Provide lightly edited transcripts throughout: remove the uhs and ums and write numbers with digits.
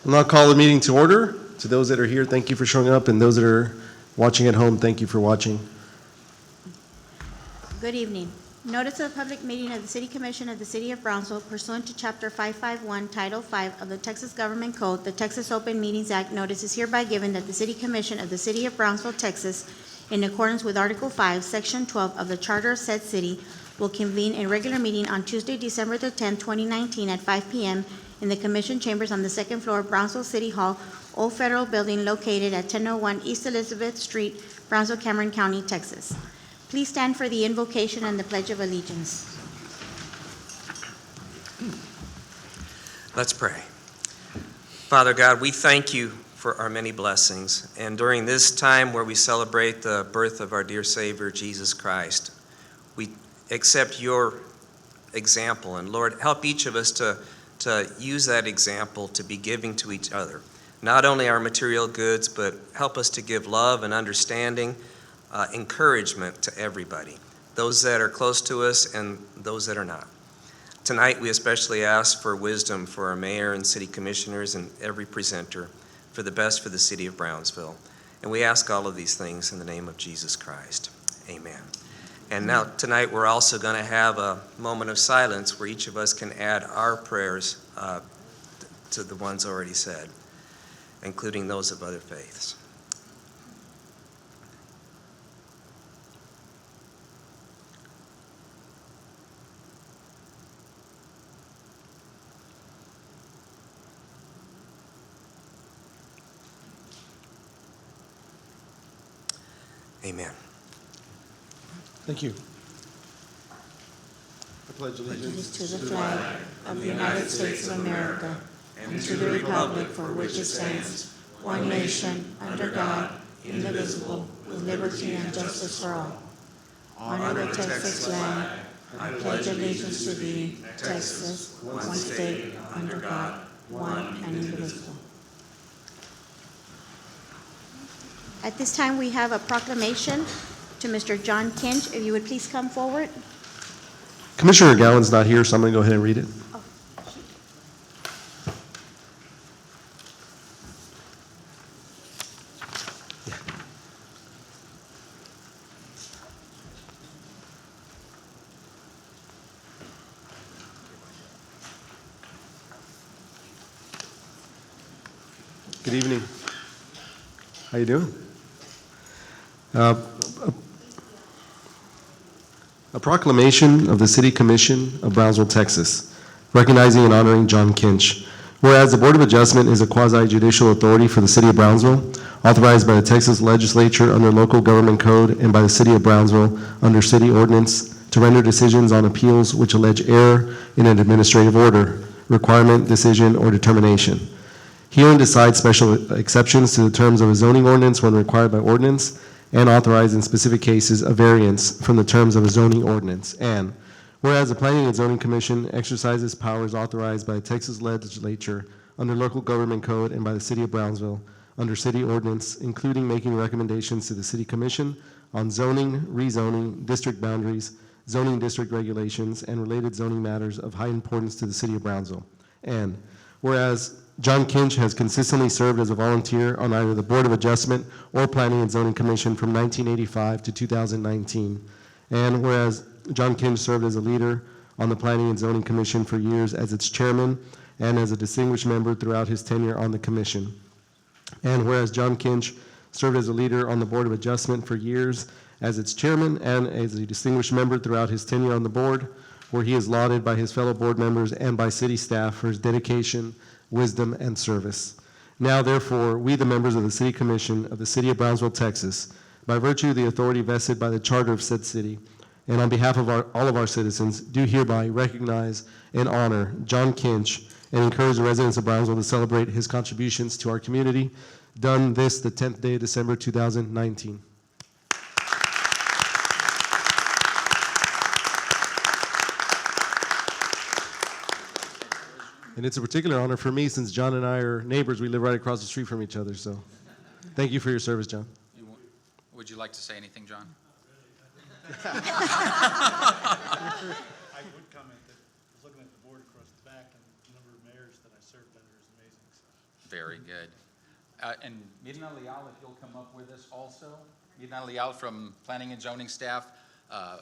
I'll now call the meeting to order. To those that are here, thank you for showing up, and those that are watching at home, thank you for watching. Good evening. Notice of the public meeting of the City Commission of the City of Brownsville pursuant to Chapter 551, Title 5 of the Texas Government Code, the Texas Open Meetings Act, notice is hereby given that the City Commission of the City of Brownsville, Texas, in accordance with Article 5, Section 12 of the Charter of said city, will convene a regular meeting on Tuesday, December the 10th, 2019 at 5 p.m. in the Commission Chambers on the second floor of Brownsville City Hall, Old Federal Building located at 1001 East Elizabeth Street, Brownsville, Cameron County, Texas. Please stand for the invocation and the Pledge of Allegiance. Let's pray. Father God, we thank you for our many blessings. And during this time where we celebrate the birth of our dear Savior, Jesus Christ, we accept your example. And Lord, help each of us to use that example to be giving to each other. Not only our material goods, but help us to give love and understanding, encouragement to everybody, those that are close to us and those that are not. Tonight, we especially ask for wisdom for our mayor and city commissioners and every presenter for the best for the city of Brownsville. And we ask all of these things in the name of Jesus Christ. Amen. And now, tonight, we're also going to have a moment of silence where each of us can add our prayers to the ones already said, including those of other faiths. Amen. Thank you. I pledge allegiance To the flag of the United States of America and to the republic for which it stands, one nation, under God, indivisible, with liberty and justice for all. Honor the Texas flag. I pledge allegiance to thee, Texas, one state, under God, one and indivisible. At this time, we have a proclamation to Mr. John Kinch. If you would please come forward. Commissioner Gowan's not here, so I'm going to go ahead and read it. Good evening. How you doing? A proclamation of the City Commission of Brownsville, Texas, recognizing and honoring John Kinch. Whereas the Board of Adjustment is a quasi-judicial authority for the City of Brownsville, authorized by the Texas Legislature under Local Government Code and by the City of Brownsville under City Ordinance to render decisions on appeals which allege error in an administrative order, requirement, decision, or determination. Herein decides special exceptions to the terms of a zoning ordinance when required by ordinance, and authorize in specific cases a variance from the terms of a zoning ordinance. And whereas the Planning and Zoning Commission exercises powers authorized by the Texas Legislature under Local Government Code and by the City of Brownsville under City Ordinance, including making recommendations to the City Commission on zoning, rezoning, district boundaries, zoning district regulations, and related zoning matters of high importance to the City of Brownsville. And whereas John Kinch has consistently served as a volunteer on either the Board of Adjustment or Planning and Zoning Commission from 1985 to 2019. And whereas John Kinch served as a leader on the Planning and Zoning Commission for years as its chairman and as a distinguished member throughout his tenure on the commission. And whereas John Kinch served as a leader on the Board of Adjustment for years as its chairman and as a distinguished member throughout his tenure on the board, where he is lauded by his fellow board members and by city staff for his dedication, wisdom, and service. Now, therefore, we, the members of the City Commission of the City of Brownsville, Texas, by virtue of the authority vested by the charter of said city, and on behalf of all of our citizens, do hereby recognize and honor John Kinch and encourage the residents of Brownsville to celebrate his contributions to our community, done this the 10th day of December 2019. And it's a particular honor for me since John and I are neighbors. We live right across the street from each other. So thank you for your service, John. Would you like to say anything, John? I would comment that I was looking at the board across the back, and the number of mayors that I served under is amazing. So Very good. And Mirna Leal, if you'll come up with us also. Mirna Leal from Planning and Zoning staff.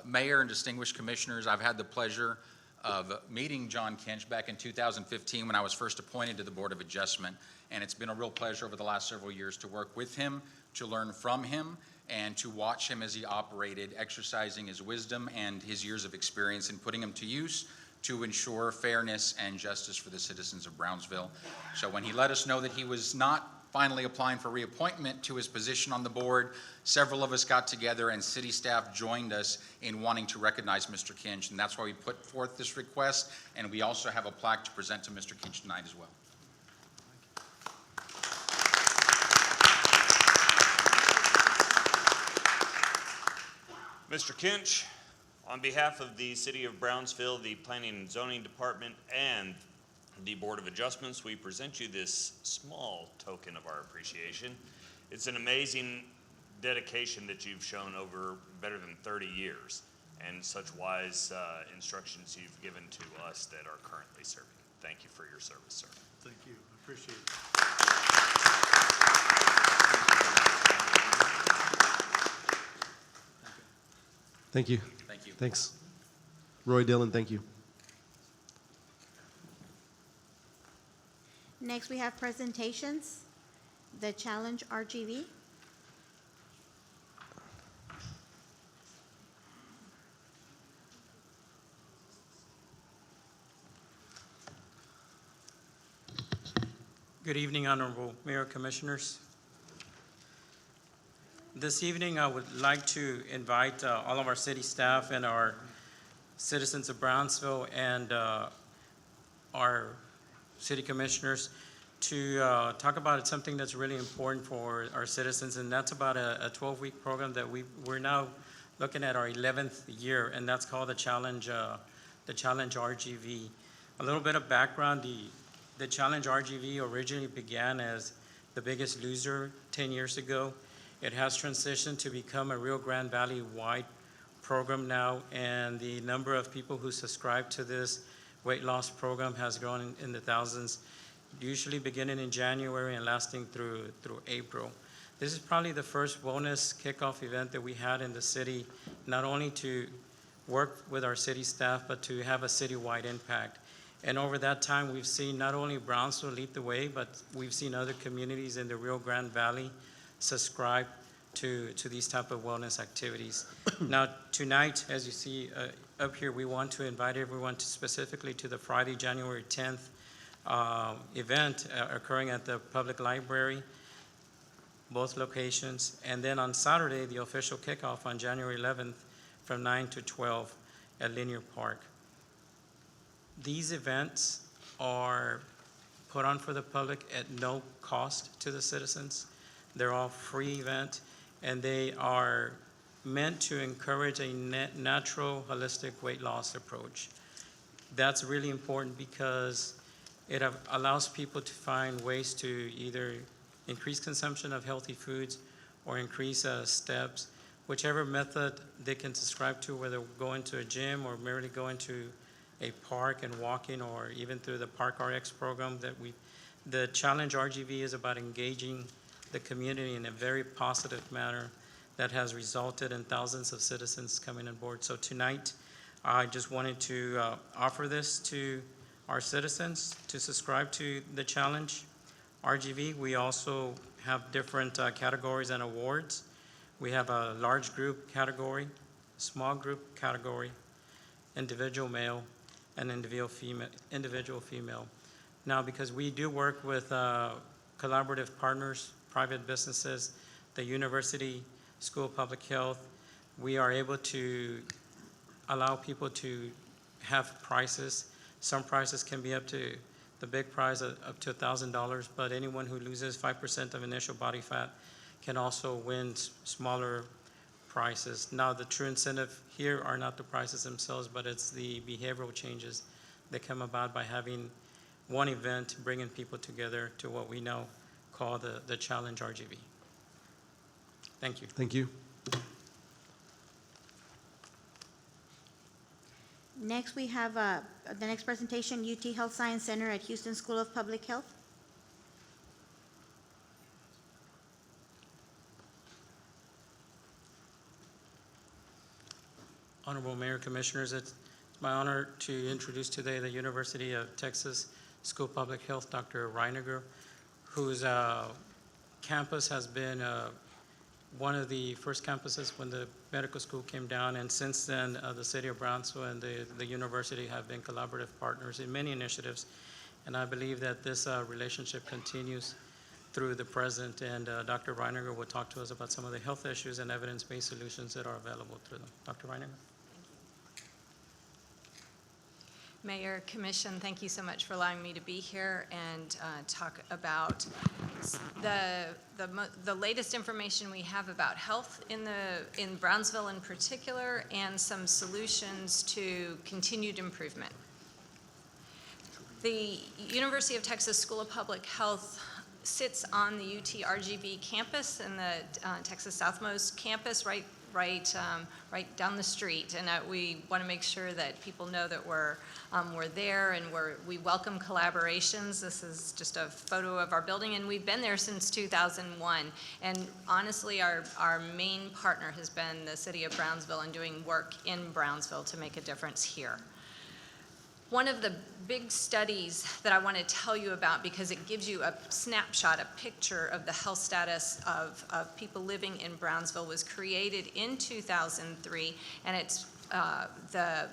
Mayor and distinguished commissioners, I've had the pleasure of meeting John Kinch back in 2015 when I was first appointed to the Board of Adjustment. And it's been a real pleasure over the last several years to work with him, to learn from him, and to watch him as he operated, exercising his wisdom and his years of experience and putting them to use to ensure fairness and justice for the citizens of Brownsville. So when he let us know that he was not finally applying for reappointment to his position on the board, several of us got together and city staff joined us in wanting to recognize Mr. Kinch, and that's why we put forth this request, and we also have a plaque to present to Mr. Kinch tonight as well. Mr. Kinch, on behalf of the City of Brownsville, the Planning and Zoning Department, and the Board of Adjustments, we present you this small token of our appreciation. It's an amazing dedication that you've shown over better than 30 years, and such wise instructions you've given to us that are currently serving. Thank you for your service, sir. Thank you. I appreciate it. Thank you. Thank you. Thanks. Roy Dillon, thank you. Next, we have presentations. The Challenge RGV. Good evening, Honorable Mayor, Commissioners. This evening, I would like to invite all of our city staff and our citizens of Brownsville and our city commissioners to talk about something that's really important for our citizens, and that's about a 12-week program that we're now looking at our 11th year, and that's called the Challenge RGV. A little bit of background: the Challenge RGV originally began as the Biggest Loser 10 years ago. It has transitioned to become a Rio Grande Valley-wide program now, and the number of people who subscribe to this weight loss program has grown in the thousands, usually beginning in January and lasting through April. This is probably the first wellness kickoff event that we had in the city, not only to work with our city staff, but to have a citywide impact. And over that time, we've seen not only Brownsville lead the way, but we've seen other communities in the Rio Grande Valley subscribe to these type of wellness activities. Now, tonight, as you see up here, we want to invite everyone specifically to the Friday, January 10th event occurring at the public library, both locations. And then on Saturday, the official kickoff on January 11th from 9 to 12 at Linear Park. These events are put on for the public at no cost to the citizens. They're all free events, and they are meant to encourage a natural, holistic weight loss approach. That's really important because it allows people to find ways to either increase consumption of healthy foods or increase steps, whichever method they can subscribe to, whether going to a gym or merely going to a park and walking, or even through the Park RX program that the Challenge RGV is about engaging the community in a very positive manner that has resulted in thousands of citizens coming on board. So tonight, I just wanted to offer this to our citizens to subscribe to the Challenge RGV. We also have different categories and awards. We have a large group category, small group category, individual male, and individual female. Now, because we do work with collaborative partners, private businesses, the University School of Public Health, we are able to allow people to have prices. Some prices can be up to the big prize up to $1,000, but anyone who loses 5% of initial body fat can also win smaller prices. Now, the true incentive here are not the prices themselves, but it's the behavioral changes that come about by having one event, bringing people together to what we now call the Challenge RGV. Thank you. Thank you. Next, we have the next presentation, UT Health Science Center at Houston School of Public Health. Honorable Mayor, Commissioners, it's my honor to introduce today the University of Texas School of Public Health, Dr. Reiniger, whose campus has been one of the first campuses when the medical school came down, and since then, the city of Brownsville and the university have been collaborative partners in many initiatives, and I believe that this relationship continues through the present, and Dr. Reiniger will talk to us about some of the health issues and evidence-based solutions that are available through them. Dr. Reiniger? Mayor, Commission, thank you so much for allowing me to be here and talk about the latest information we have about health in Brownsville in particular, and some solutions to continued improvement. The University of Texas School of Public Health sits on the UT RGV campus in the Texas Southmost campus, right down the street, and we want to make sure that people know that we're there, and we welcome collaborations. This is just a photo of our building, and we've been there since 2001. And honestly, our main partner has been the city of Brownsville and doing work in Brownsville to make a difference here. One of the big studies that I want to tell you about, because it gives you a snapshot, a picture of the health status of people living in Brownsville, was created in 2003, and it's the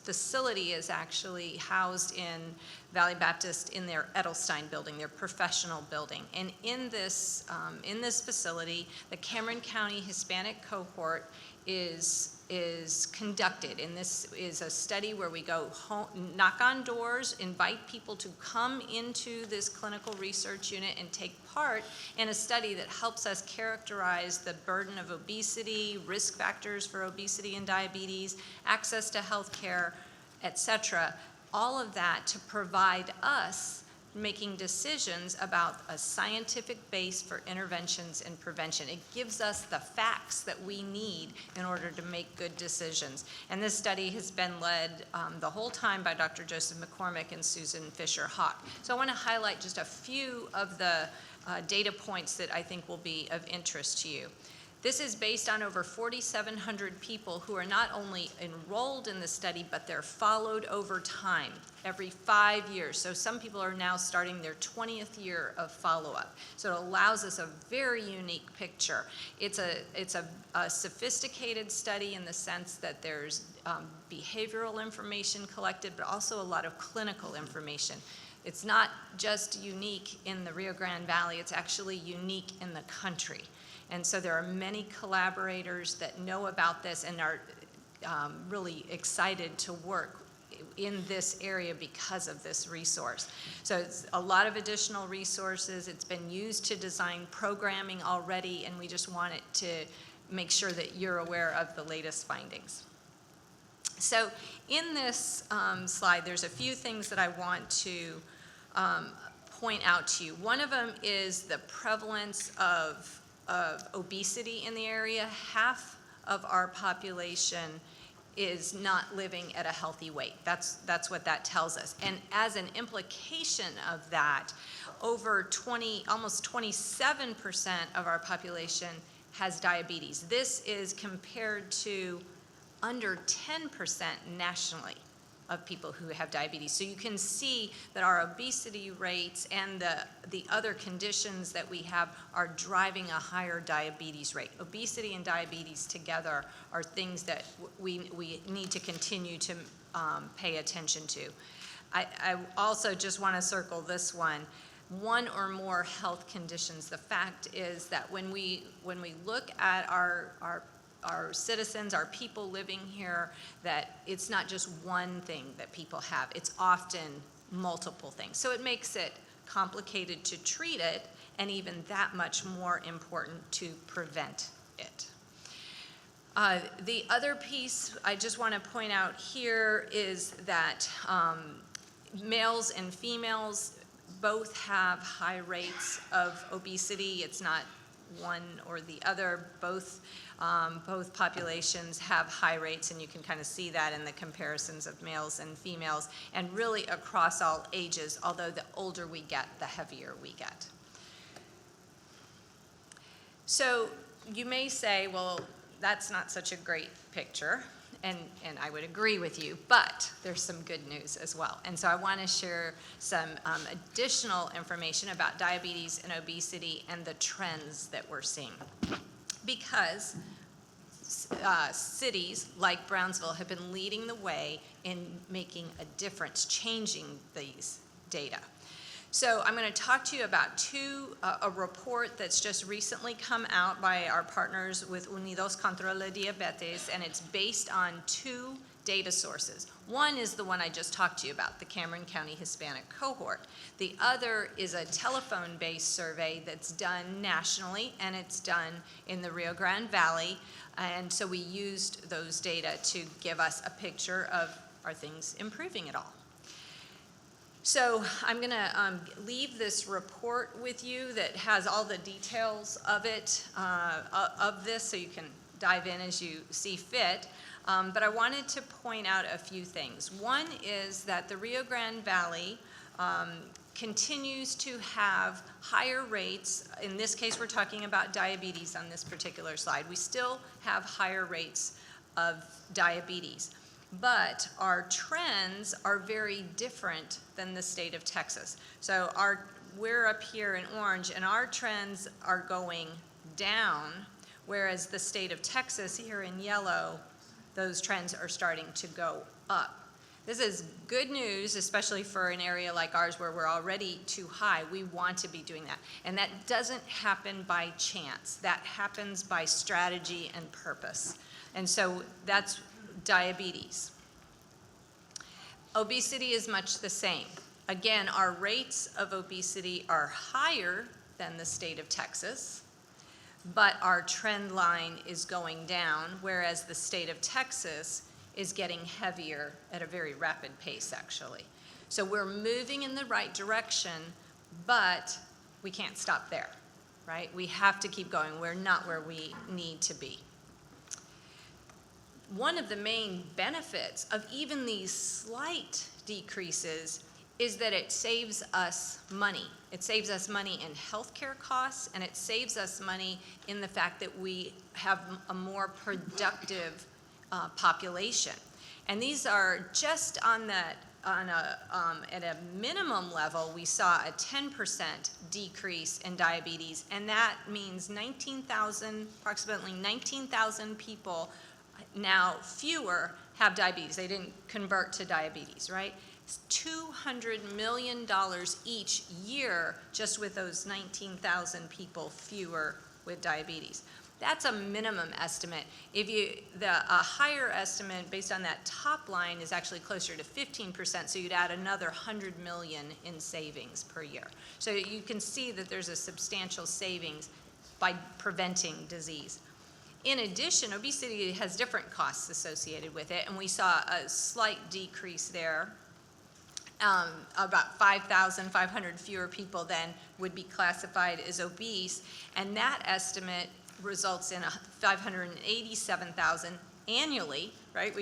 facility is actually housed in Valley Baptist in their Edelstein building, their professional building. And in this facility, the Cameron County Hispanic cohort is conducted, and this is a study where we go home, knock on doors, invite people to come into this clinical research unit and take part in a study that helps us characterize the burden of obesity, risk factors for obesity and diabetes, access to health care, etc. All of that to provide us making decisions about a scientific base for interventions and prevention. It gives us the facts that we need in order to make good decisions. And this study has been led the whole time by Dr. Joseph McCormick and Susan Fisher-Hawk. So I want to highlight just a few of the data points that I think will be of interest to you. This is based on over 4,700 people who are not only enrolled in the study, but they're followed over time, every 5 years. So some people are now starting their 20th year of follow-up. So it allows us a very unique picture. It's a sophisticated study in the sense that there's behavioral information collected, but also a lot of clinical information. It's not just unique in the Rio Grande Valley, it's actually unique in the country. And so there are many collaborators that know about this and are really excited to work in this area because of this resource. So it's a lot of additional resources. It's been used to design programming already, and we just want it to make sure that you're aware of the latest findings. So in this slide, there's a few things that I want to point out to you. One of them is the prevalence of obesity in the area. Half of our population is not living at a healthy weight. That's what that tells us. And as an implication of that, almost 27% of our population has diabetes. This is compared to under 10% nationally of people who have diabetes. So you can see that our obesity rates and the other conditions that we have are driving a higher diabetes rate. Obesity and diabetes together are things that we need to continue to pay attention to. I also just want to circle this one or more health conditions. The fact is that when we look at our citizens, our people living here, that it's not just one thing that people have. It's often multiple things. So it makes it complicated to treat it, and even that much more important to prevent it. The other piece I just want to point out here is that males and females both have high rates of obesity. It's not one or the other. Both populations have high rates, and you can kind of see that in the comparisons of males and females, and really across all ages, although the older we get, the heavier we get. So you may say, well, that's not such a great picture. and I would agree with you, but there's some good news as well. And so I want to share some additional information about diabetes and obesity and the trends that we're seeing. Because cities like Brownsville have been leading the way in making a difference, changing these data. So I'm going to talk to you about a report that's just recently come out by our partners with Unidos contra la Diabetes, and it's based on 2 data sources. One is the one I just talked to you about, the Cameron County Hispanic Cohort. The other is a telephone-based survey that's done nationally, and it's done in the Rio Grande Valley. And so we used those data to give us a picture of, are things improving at all? So I'm going to leave this report with you that has all the details of it, of this, so you can dive in as you see fit. But I wanted to point out a few things. One is that the Rio Grande Valley continues to have higher rates. In this case, we're talking about diabetes on this particular slide. We still have higher rates of diabetes. But our trends are very different than the state of Texas. So we're up here in orange, and our trends are going down, whereas the state of Texas here in yellow, those trends are starting to go up. This is good news, especially for an area like ours where we're already too high. We want to be doing that. And that doesn't happen by chance. That happens by strategy and purpose. And so that's diabetes. Obesity is much the same. Again, our rates of obesity are higher than the state of Texas, but our trend line is going down, whereas the state of Texas is getting heavier at a very rapid pace, actually. So we're moving in the right direction, but we can't stop there, right? We have to keep going. We're not where we need to be. One of the main benefits of even these slight decreases is that it saves us money. It saves us money in healthcare costs, and it saves us money in the fact that we have a more productive population. And these are just on that, at a minimum level, we saw a 10% decrease in diabetes, and that means approximately 19,000 people now fewer have diabetes. They didn't convert to diabetes, right? It's $200 million each year just with those 19,000 people fewer with diabetes. That's a minimum estimate. A higher estimate based on that top line is actually closer to 15%, so you'd add another 100 million in savings per year. So you can see that there's a substantial savings by preventing disease. In addition, obesity has different costs associated with it, and we saw a slight decrease there. About 5,500 fewer people then would be classified as obese, and that estimate results in 587,000 annually, right?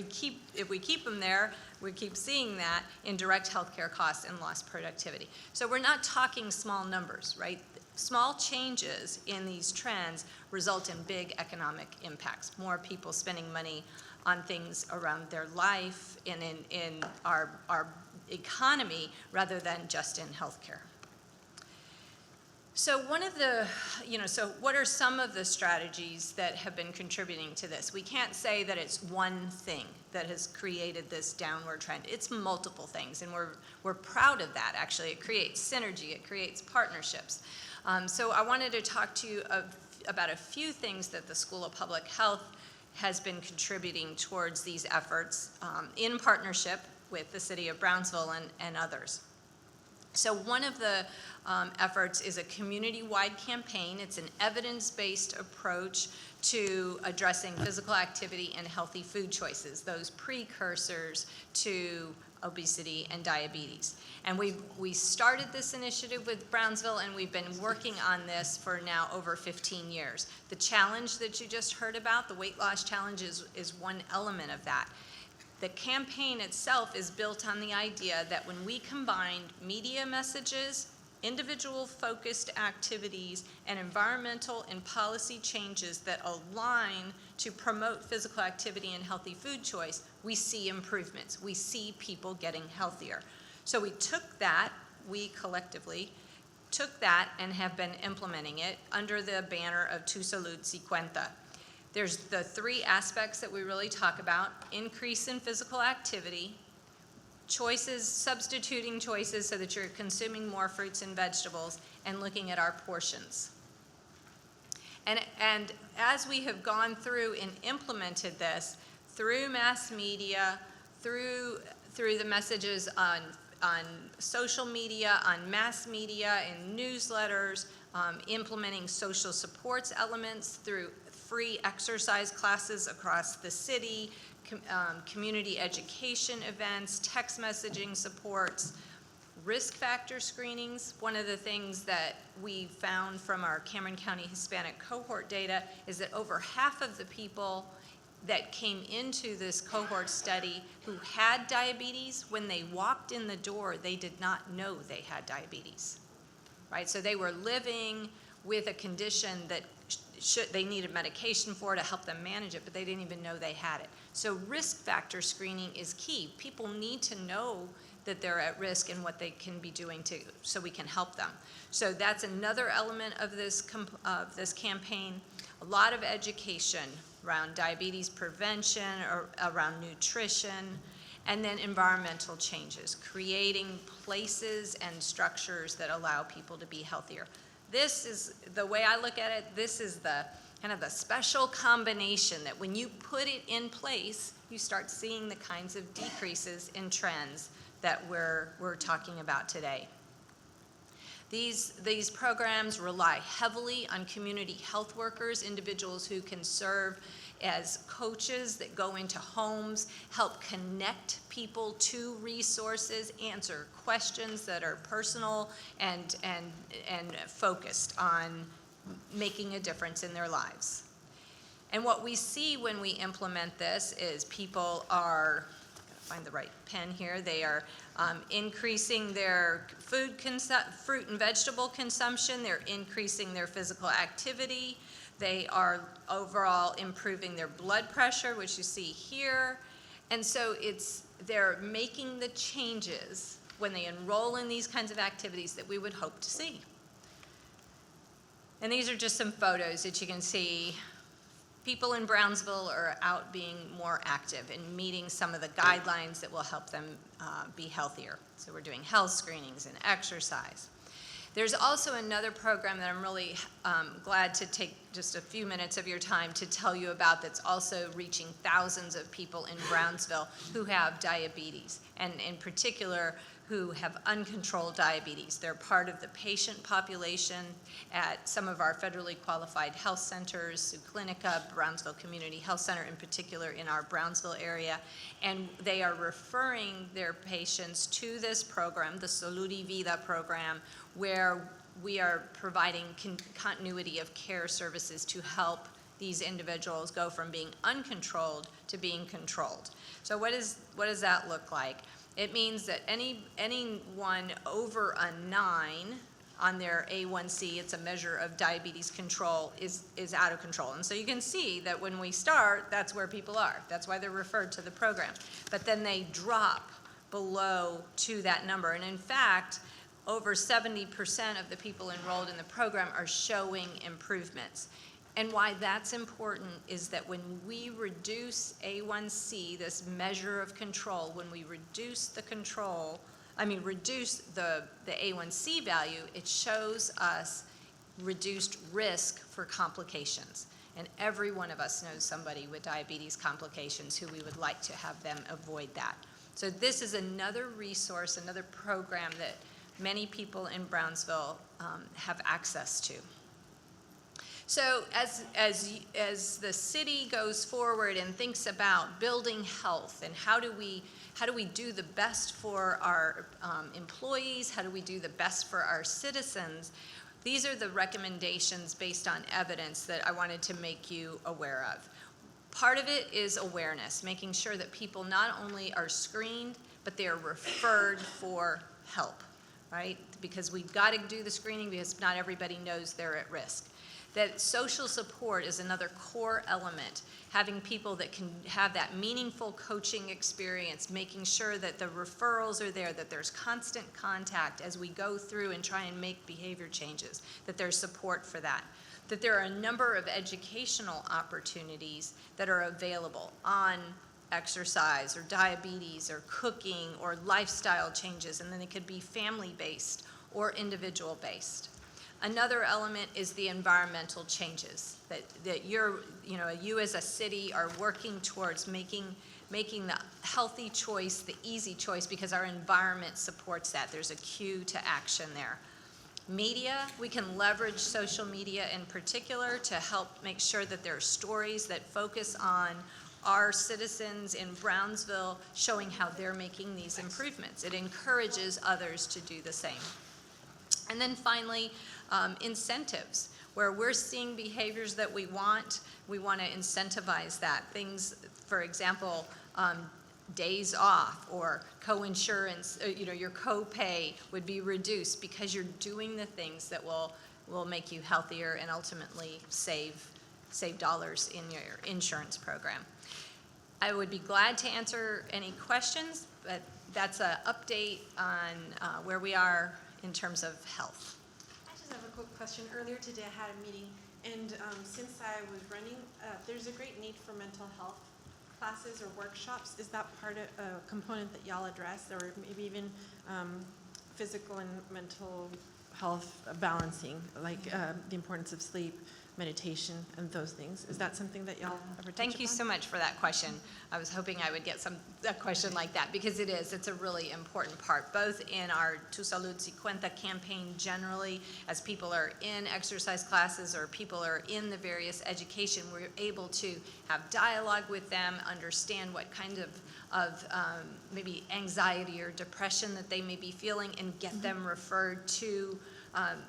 If we keep them there, we keep seeing that in direct healthcare costs and lost productivity. So we're not talking small numbers, right? Small changes in these trends result in big economic impacts. More people spending money on things around their life and in our economy rather than just in healthcare. So so what are some of the strategies that have been contributing to this? We can't say that it's one thing that has created this downward trend. It's multiple things, and we're proud of that, actually. It creates synergy, it creates partnerships. So I wanted to talk to you about a few things that the School of Public Health has been contributing towards these efforts in partnership with the City of Brownsville and others. So one of the efforts is a community-wide campaign. It's an evidence-based approach to addressing physical activity and healthy food choices, those precursors to obesity and diabetes. And we started this initiative with Brownsville, and we've been working on this for now over 15 years. The challenge that you just heard about, the weight loss challenge, is one element of that. The campaign itself is built on the idea that when we combine media messages individual-focused activities, and environmental and policy changes that align to promote physical activity and healthy food choice, we see improvements. We see people getting healthier. So we collectively took that and have been implementing it under the banner of Tu Salud Si Cuenta. There's the three aspects that we really talk about: increase in physical activity, choices, substituting choices so that you're consuming more fruits and vegetables, and looking at our portions. And as we have gone through and implemented this through mass media, through the messages on social media, on mass media, in newsletters, implementing social supports elements through free exercise classes across the city, community education events, text messaging supports, risk factor screenings. One of the things that we found from our Cameron County Hispanic cohort data is that over half of the people that came into this cohort study who had diabetes, when they walked in the door, they did not know they had diabetes, right? So they were living with a condition that they needed medication for to help them manage it, but they didn't even know they had it. So risk factor screening is key. People need to know that they're at risk and what they can be doing so we can help them. So that's another element of this campaign. A lot of education around diabetes prevention, or around nutrition, and then environmental changes, creating places and structures that allow people to be healthier. This is, the way I look at it, this is the kind of the special combination that when you put it in place, you start seeing the kinds of decreases in trends that we're talking about today. These programs rely heavily on community health workers, individuals who can serve as coaches that go into homes, help connect people to resources, answer questions that are personal and focused on making a difference in their lives. And what we see when we implement this is people are, find the right pen here, they are increasing their fruit and vegetable consumption, they're increasing their physical activity, they are overall improving their blood pressure, which you see here. And so they're making the changes when they enroll in these kinds of activities that we would hope to see. And these are just some photos that you can see. People in Brownsville are out being more active and meeting some of the guidelines that will help them be healthier. So we're doing health screenings and exercise. There's also another program that I'm really glad to take just a few minutes of your time to tell you about that's also reaching thousands of people in Brownsville who have diabetes, and in particular who have uncontrolled diabetes. They're part of the patient population at some of our federally qualified health centers, Clinica, Brownsville Community Health Center in particular in our Brownsville area, and they are referring their patients to this program, the Salud y Vida program, where we are providing continuity of care services to help these individuals go from being uncontrolled to being controlled. So what does that look like? It means that anyone over a 9 on their A1C, it's a measure of diabetes control, is out of control. And so you can see that when we start, that's where people are. That's why they're referred to the program. But then they drop below to that number. And in fact, over 70% of the people enrolled in the program are showing improvements. And why that's important is that when we reduce A1C, this measure of control, when we reduce the A1C value, it shows us reduced risk for complications. And every one of us knows somebody with diabetes complications who we would like to have them avoid that. So this is another resource, another program that many people in Brownsville have access to. So as the city goes forward and thinks about building health and how do we do the best for our employees, how do we do the best for our citizens, these are the recommendations based on evidence that I wanted to make you aware of. Part of it is awareness, making sure that people not only are screened, but they are referred for help. right? Because we've got to do the screening because not everybody knows they're at risk. That social support is another core element, having people that can have that meaningful coaching experience, making sure that the referrals are there, that there's constant contact as we go through and try and make behavior changes, that there's support for that. That there are a number of educational opportunities that are available on exercise or diabetes or cooking or lifestyle changes, and then it could be family-based or individual-based. Another element is the environmental changes that you as a city are working towards making the healthy choice, the easy choice, because our environment supports that. There's a cue to action there. Media, we can leverage social media in particular to help make sure that there are stories that focus on our citizens in Brownsville showing how they're making these improvements. It encourages others to do the same. And then finally, incentives, where we're seeing behaviors that we want to incentivize that. Things, for example, days off or co-insurance, your co-pay would be reduced because you're doing the things that will make you healthier and ultimately save dollars in your insurance program. I would be glad to answer any questions, but that's an update on where we are in terms of health. I just have a quick question. Earlier today I had a meeting, and since I was running, there's a great need for mental health classes or workshops. Is that part of a component that y'all address, or maybe even physical and mental health balancing, like the importance of sleep, meditation, and those things? Is that something that y'all ever touch Thank you upon? so much for that question. I was hoping I would get a question like that, because it's a really important part, both in our Tu Salud Si Cuenta campaign generally, as people are in exercise classes or people are in the various education, we're able to have dialogue with them, understand what kind of maybe anxiety or depression that they may be feeling, and get them referred to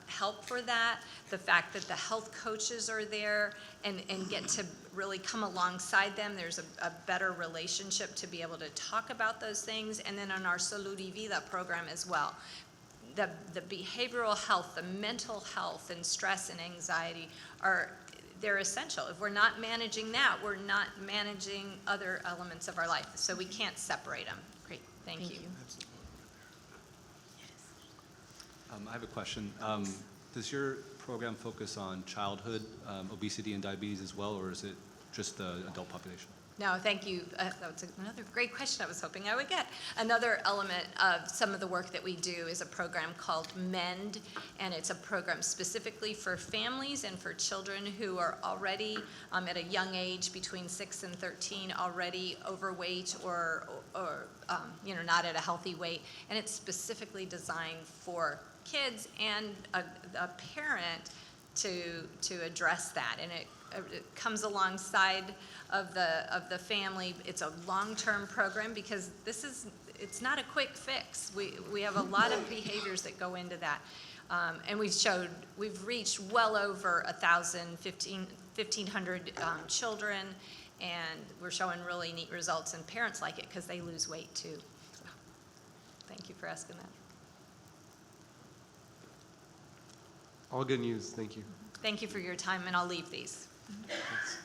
help for that. The fact that the health coaches are there and get to really come alongside them. There's a better relationship to be able to talk about those things. And then on our Salud y Vida program as well. The behavioral health, the mental health and stress and anxiety they're essential. If we're not managing that, we're not managing other elements of our life. So we can't separate them. Great, thank you. I have a question. Does your program focus on childhood obesity and diabetes as well, or is it just the adult population? No, thank you. That was another great question I was hoping I would get. Another element of some of the work that we do is a program called MEND, and it's a program specifically for families and for children who are already at a young age, between 6 and 13, already overweight or not at a healthy weight. And it's specifically designed for kids and a parent to address that, and it comes alongside of the family. It's a long-term program because it's not a quick fix. We have a lot of behaviors that go into that, and we've reached well over 1,500 children, and we're showing really neat results, and parents like it because they lose weight too. So, thank you for asking that. All good news. Thank you. Thank you for your time, and I'll leave these. Thanks.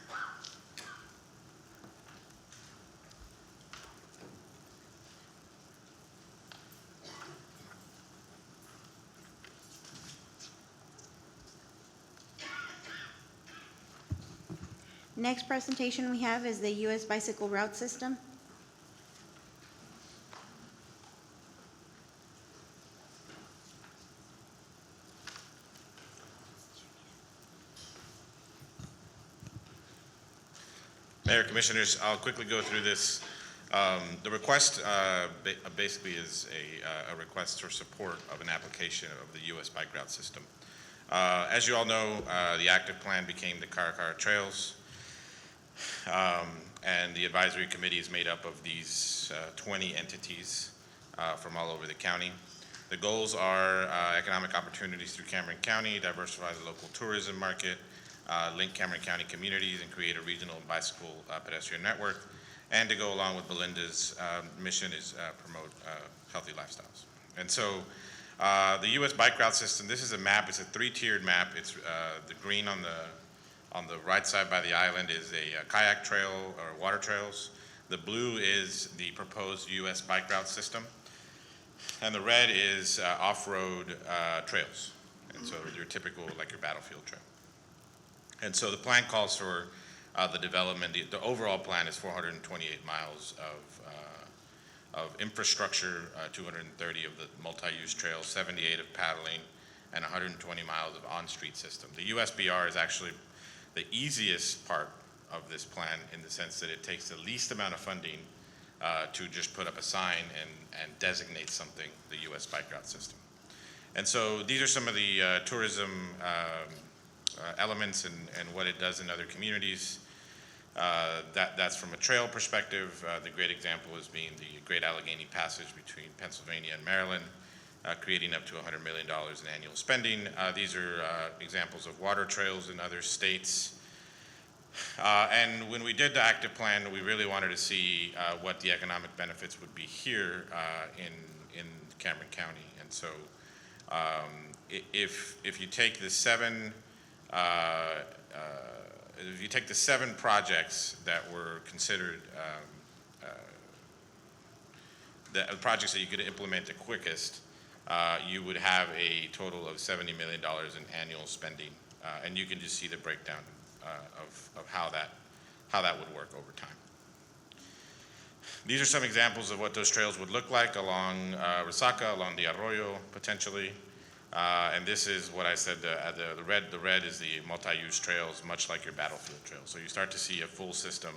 Next presentation we have is the U.S. Bicycle Route System. Mayor, Commissioners, I'll quickly go through this. The request basically is a request for support of an application of the U.S. Bike Route System. As you all know, the active plan became the Caracara Trails, and the advisory committee is made up of these 20 entities from all over the county. The goals are economic opportunities through Cameron County, diversify the local tourism market, link Cameron County communities, and create a regional bicycle pedestrian network. And to go along with Belinda's mission is promote healthy lifestyles. And so The U.S. Bike Route System, this is a map, it's a three-tiered map. It's the green on the right side by the island is a kayak trail or water trails. The blue is the proposed U.S. Bike Route System. And the red is off-road trails. And so your typical, like your battlefield trail. And so the plan calls for the development, the overall plan is 428 miles of infrastructure, 230 of the multi-use trails, 78 of paddling, and 120 miles of on-street system. The USBR is actually the easiest part of this plan in the sense that it takes the least amount of funding to just put up a sign and designate something, the US Bike Route System. And so these are some of the tourism elements and what it does in other communities. That's from a trail perspective. The great example is being the Great Allegheny Passage between Pennsylvania and Maryland, creating up to $100 million in annual spending. These are examples of water trails in other states. And when we did the active plan, we really wanted to see what the economic benefits would be here in Cameron County. And so if you take the seven projects that were considered the projects that you could implement the quickest, you would have a total of $70 million in annual spending. And you can just see the breakdown of how that would work over time. These are some examples of what those trails would look like along Resaca, along the Arroyo, potentially. And this is what I said, the red is the multi-use trails, much like your battlefield trail. So you start to see a full system.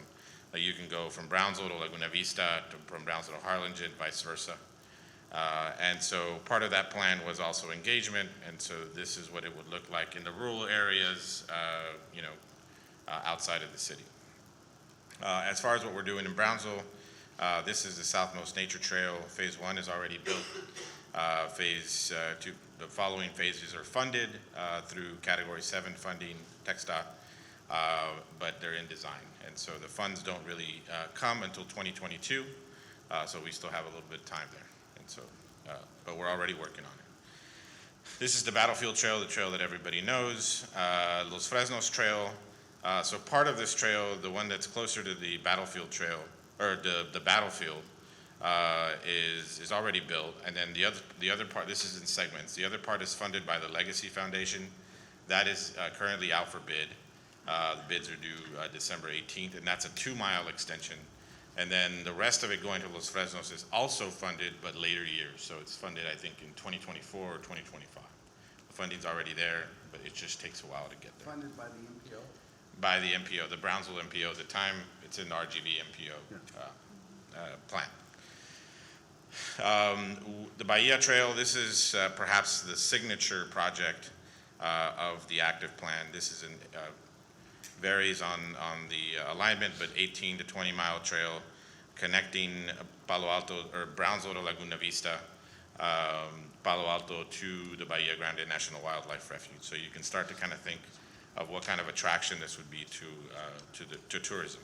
You can go from Brownsville to Laguna Vista, from Brownsville to Harlingen, vice versa. And so part of that plan was also engagement, and so this is what it would look like in the rural areas, outside of the city. As far as what we're doing in Brownsville, this is the Southmost Nature Trail. Phase 1 is already built. Phase 2, the following phases are funded through Category 7 funding, TxDOT, but they're in design. And so the funds don't really come until 2022, so we still have a little bit of time there. And so, but we're already working on it. This is the Battlefield Trail, the trail that everybody knows. Los Fresnos Trail. So part of this trail, the one that's closer to the Battlefield Trail, or the battlefield, is already built, and then the other part, this is in segments. The other part is funded by the Legacy Foundation. That is currently out for bid. The bids are due December 18th, and that's a 2-mile extension. And then the rest of it going to Los Fresnos is also funded, but later years. So it's funded, I think, in 2024 or 2025. The funding's already there, but it just takes a while to get there. Funded by the MPO? By the MPO, the Brownsville MPO. At the time, it's in RGV MPO plan. The Bahia Trail, this is perhaps the signature project of the active plan. This is varies on the alignment, but 18 to 20 mile trail connecting Palo Alto or Brownsville to Laguna Vista, Palo Alto to the Bahia Grande National Wildlife Refuge. So you can start to kind of think of what kind of attraction this would be to tourism.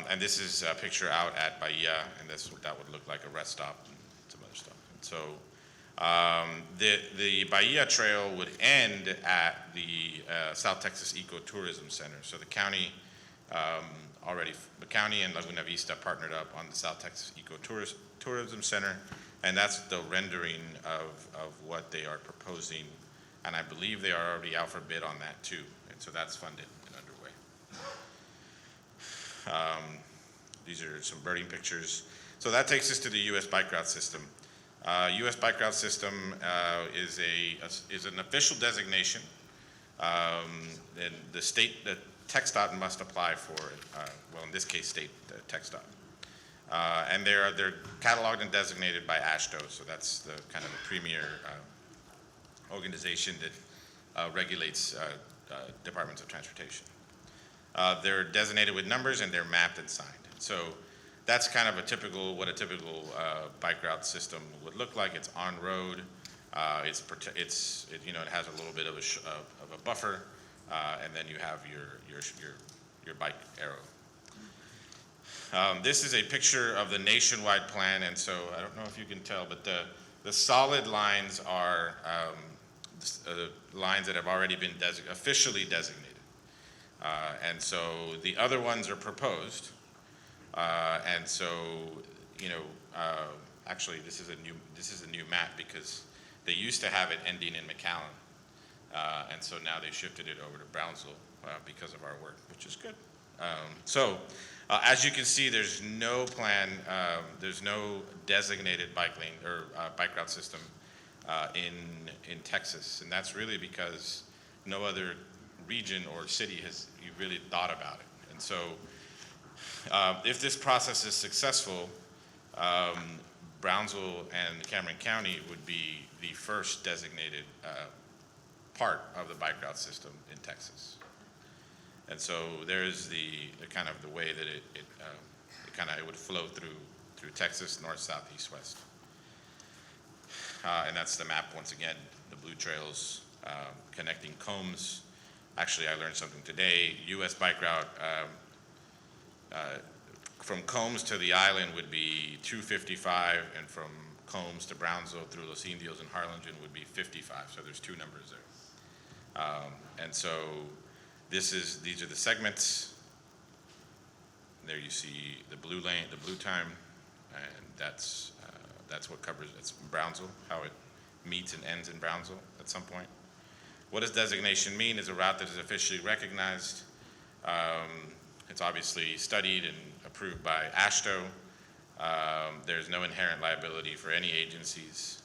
And this is a picture out at Bahia, and that would look like a rest stop and some other stuff. And so the Bahia Trail would end at the South Texas Ecotourism Center. So the county the county and Laguna Vista partnered up on the South Texas Ecotourism Center, and that's the rendering of what they are proposing. And I believe they are already out for bid on that too, and so that's funded and underway. These are some birding pictures. So that takes us to the U.S. Bike Route System. U.S. Bike Route System is an official designation, and the TxDOT must apply for it. Well, in this case, state TxDOT, and they're cataloged and designated by AASHTO. So that's the kind of the premier organization that regulates departments of transportation. They're designated with numbers and they're mapped and signed. So that's kind of what a typical bike route system would look like. It's on road. It has a little bit of a buffer, and then you have your bike arrow. This is a picture of the nationwide plan, and so I don't know if you can tell, but the solid lines are lines that have already been officially designated. And so the other ones are proposed. And so, you know, actually, this is a new map because they used to have it ending in McAllen. And so now they shifted it over to Brownsville because of our work, which is good. As you can see, there's no plan, there's no designated bike lane or bike route system in Texas. And that's really because no other region or city has really thought about it. And so if this process is successful, Brownsville and Cameron County would be the first designated part of the bike route system in Texas. And so there's the kind of the way that it would flow through Texas, north, south, east, west. And that's the map once again, the blue trails connecting Combs. Actually, I learned something today. U.S. bike route from Combs to the island would be 255, and from Combs to Brownsville through Los Indios and Harlingen would be 55. So there's two numbers there. And so these are the segments. There you see the blue lane, the blue time, and that's what covers, it's Brownsville, how it meets and ends in Brownsville at some point. What does designation mean? Is a route that is officially recognized. It's obviously studied and approved by AASHTO. There's no inherent liability for any agencies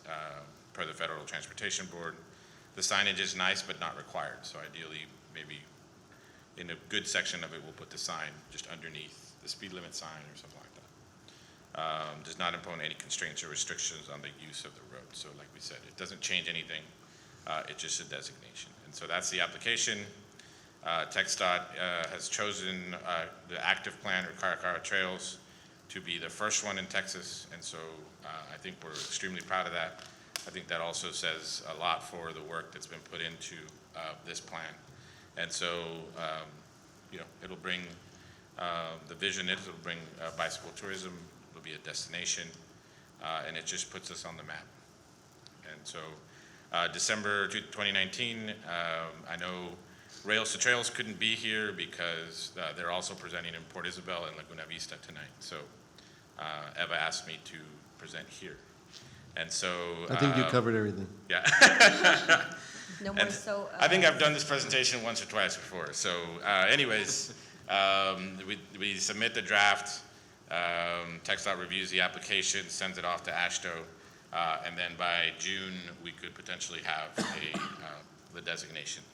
per the Federal Transportation Board. The signage is nice but not required. So ideally, maybe in a good section of it, we'll put the sign just underneath the speed limit sign or something like that. Does not impose any constraints or restrictions on the use of the road. So like we said, it doesn't change anything. It's just a designation. And so that's the application. TxDOT has chosen the active plan, Caracara Trails, to be the first one in Texas. And so I think we're extremely proud of that. I think that also says a lot for the work that's been put into this plan. And so, you know, it'll bring, the vision is it'll bring bicycle tourism, it'll be a destination, and it just puts us on the map. And so, December 2019, I know Rails to Trails couldn't be here because they're also presenting in Port Isabel and Laguna Vista tonight. So Eva asked me to present here. And so I think you covered everything. Yeah. No more so. I think I've done this presentation once or twice before. So anyways, we submit the draft, TxDOT reviews the application, sends it off to AASHTO, and then by June, we could potentially have the designation.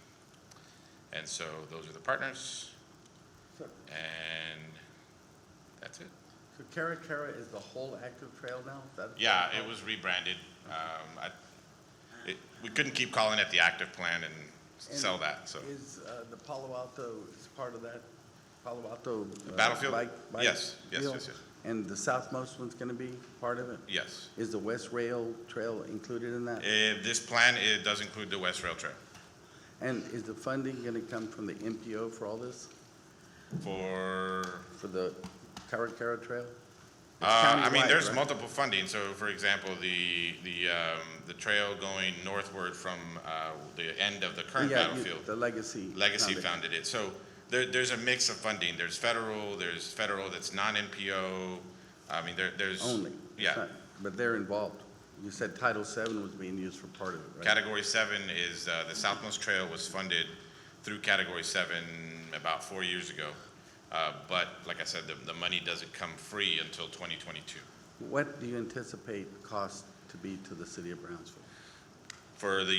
And so those are the partners, and that's it. So Caracara is the whole active trail now? Yeah, it was rebranded. We couldn't keep calling it the active plan and sell that, so. Is the Palo Alto is part of that? Palo Alto? Battlefield? bike Yes. deal? And the southmost one's gonna be part of it? Yes. Is the West Rail Trail included in that? This plan, it does include the West Rail Trail. And is the funding gonna come from the MPO for all this? For the Caracara Trail? It's I mean, countywide, there's right? multiple funding. So, for example, the trail going northward from the end of the current Yeah, battlefield, the Legacy. Legacy Foundation. founded it. So there's a mix of funding. There's federal that's non-NPO. I mean, there's Only? Yeah. It's not- But they're involved. You said Title VII was being used for part of it, right? Category 7 is the Southmost Trail was funded through Category 7 about 4 years ago. But like I said, the money doesn't come free until 2022. What do you anticipate the cost to be to the city of Brownsville For the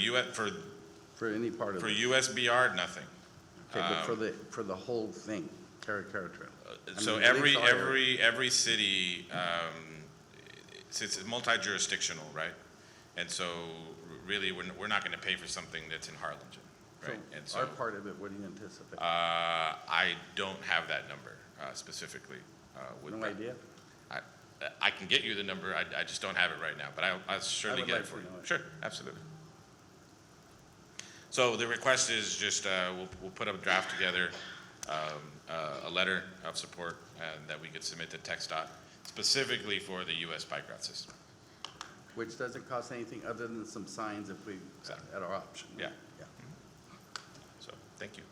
for any part of for it? USBR, nothing. Okay, but for the whole thing, Caracara Trail? I So mean, every at least our area. every city, it's multi-jurisdictional, right? And so really, we're not going to pay for something that's in Harlingen, right? And So our part of it, what do you anticipate? I don't have that number specifically. No idea? I can get you the number. I just don't have it right now, but I'll surely would get like it for to you. know it. Sure, absolutely. So the request is just we'll put a draft together, a letter of support that we could submit to TxDOT specifically for the US bike route system. Which doesn't cost anything other than some signs if we, at our option. Yeah. Yeah. So, thank you.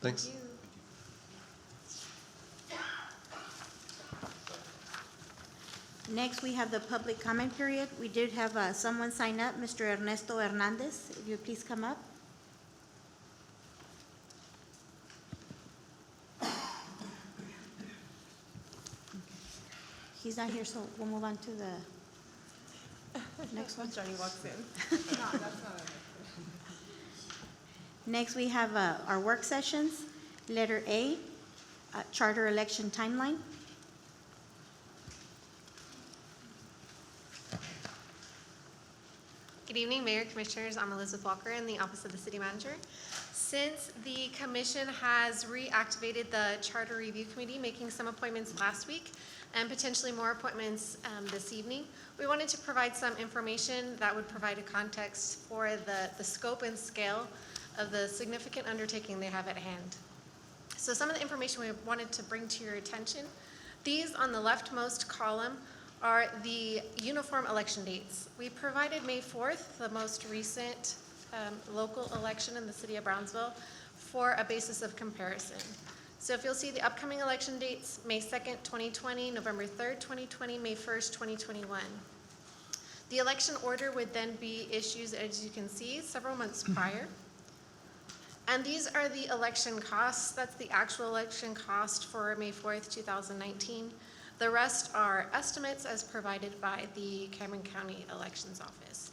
Thanks. Next, we have the public comment period. We did have someone sign up, Mr. Ernesto Hernandez. If you please come up. He's not here, so we'll move on to the next one. Johnny walks in. Next, we have our work sessions. Letter A, charter election timeline. Good evening, Mayor, Commissioners. I'm Elizabeth Walker in the Office of the City Manager. Since the commission has reactivated the Charter Review Committee, making some appointments last week and potentially more appointments this evening, we wanted to provide some information that would provide a context for the scope and scale of the significant undertaking they have at hand. So some of the information we wanted to bring to your attention, these on the leftmost column are the uniform election dates. We provided May 4th, the most recent local election in the city of Brownsville, for a basis of comparison. So if you'll see the upcoming election dates, May 2nd, 2020, November 3rd, 2020, May 1st, 2021. The election order would then be issued, as you can see, several months prior. And these are the election costs. That's the actual election cost for May 4th, 2019. The rest are estimates as provided by the Cameron County Elections Office.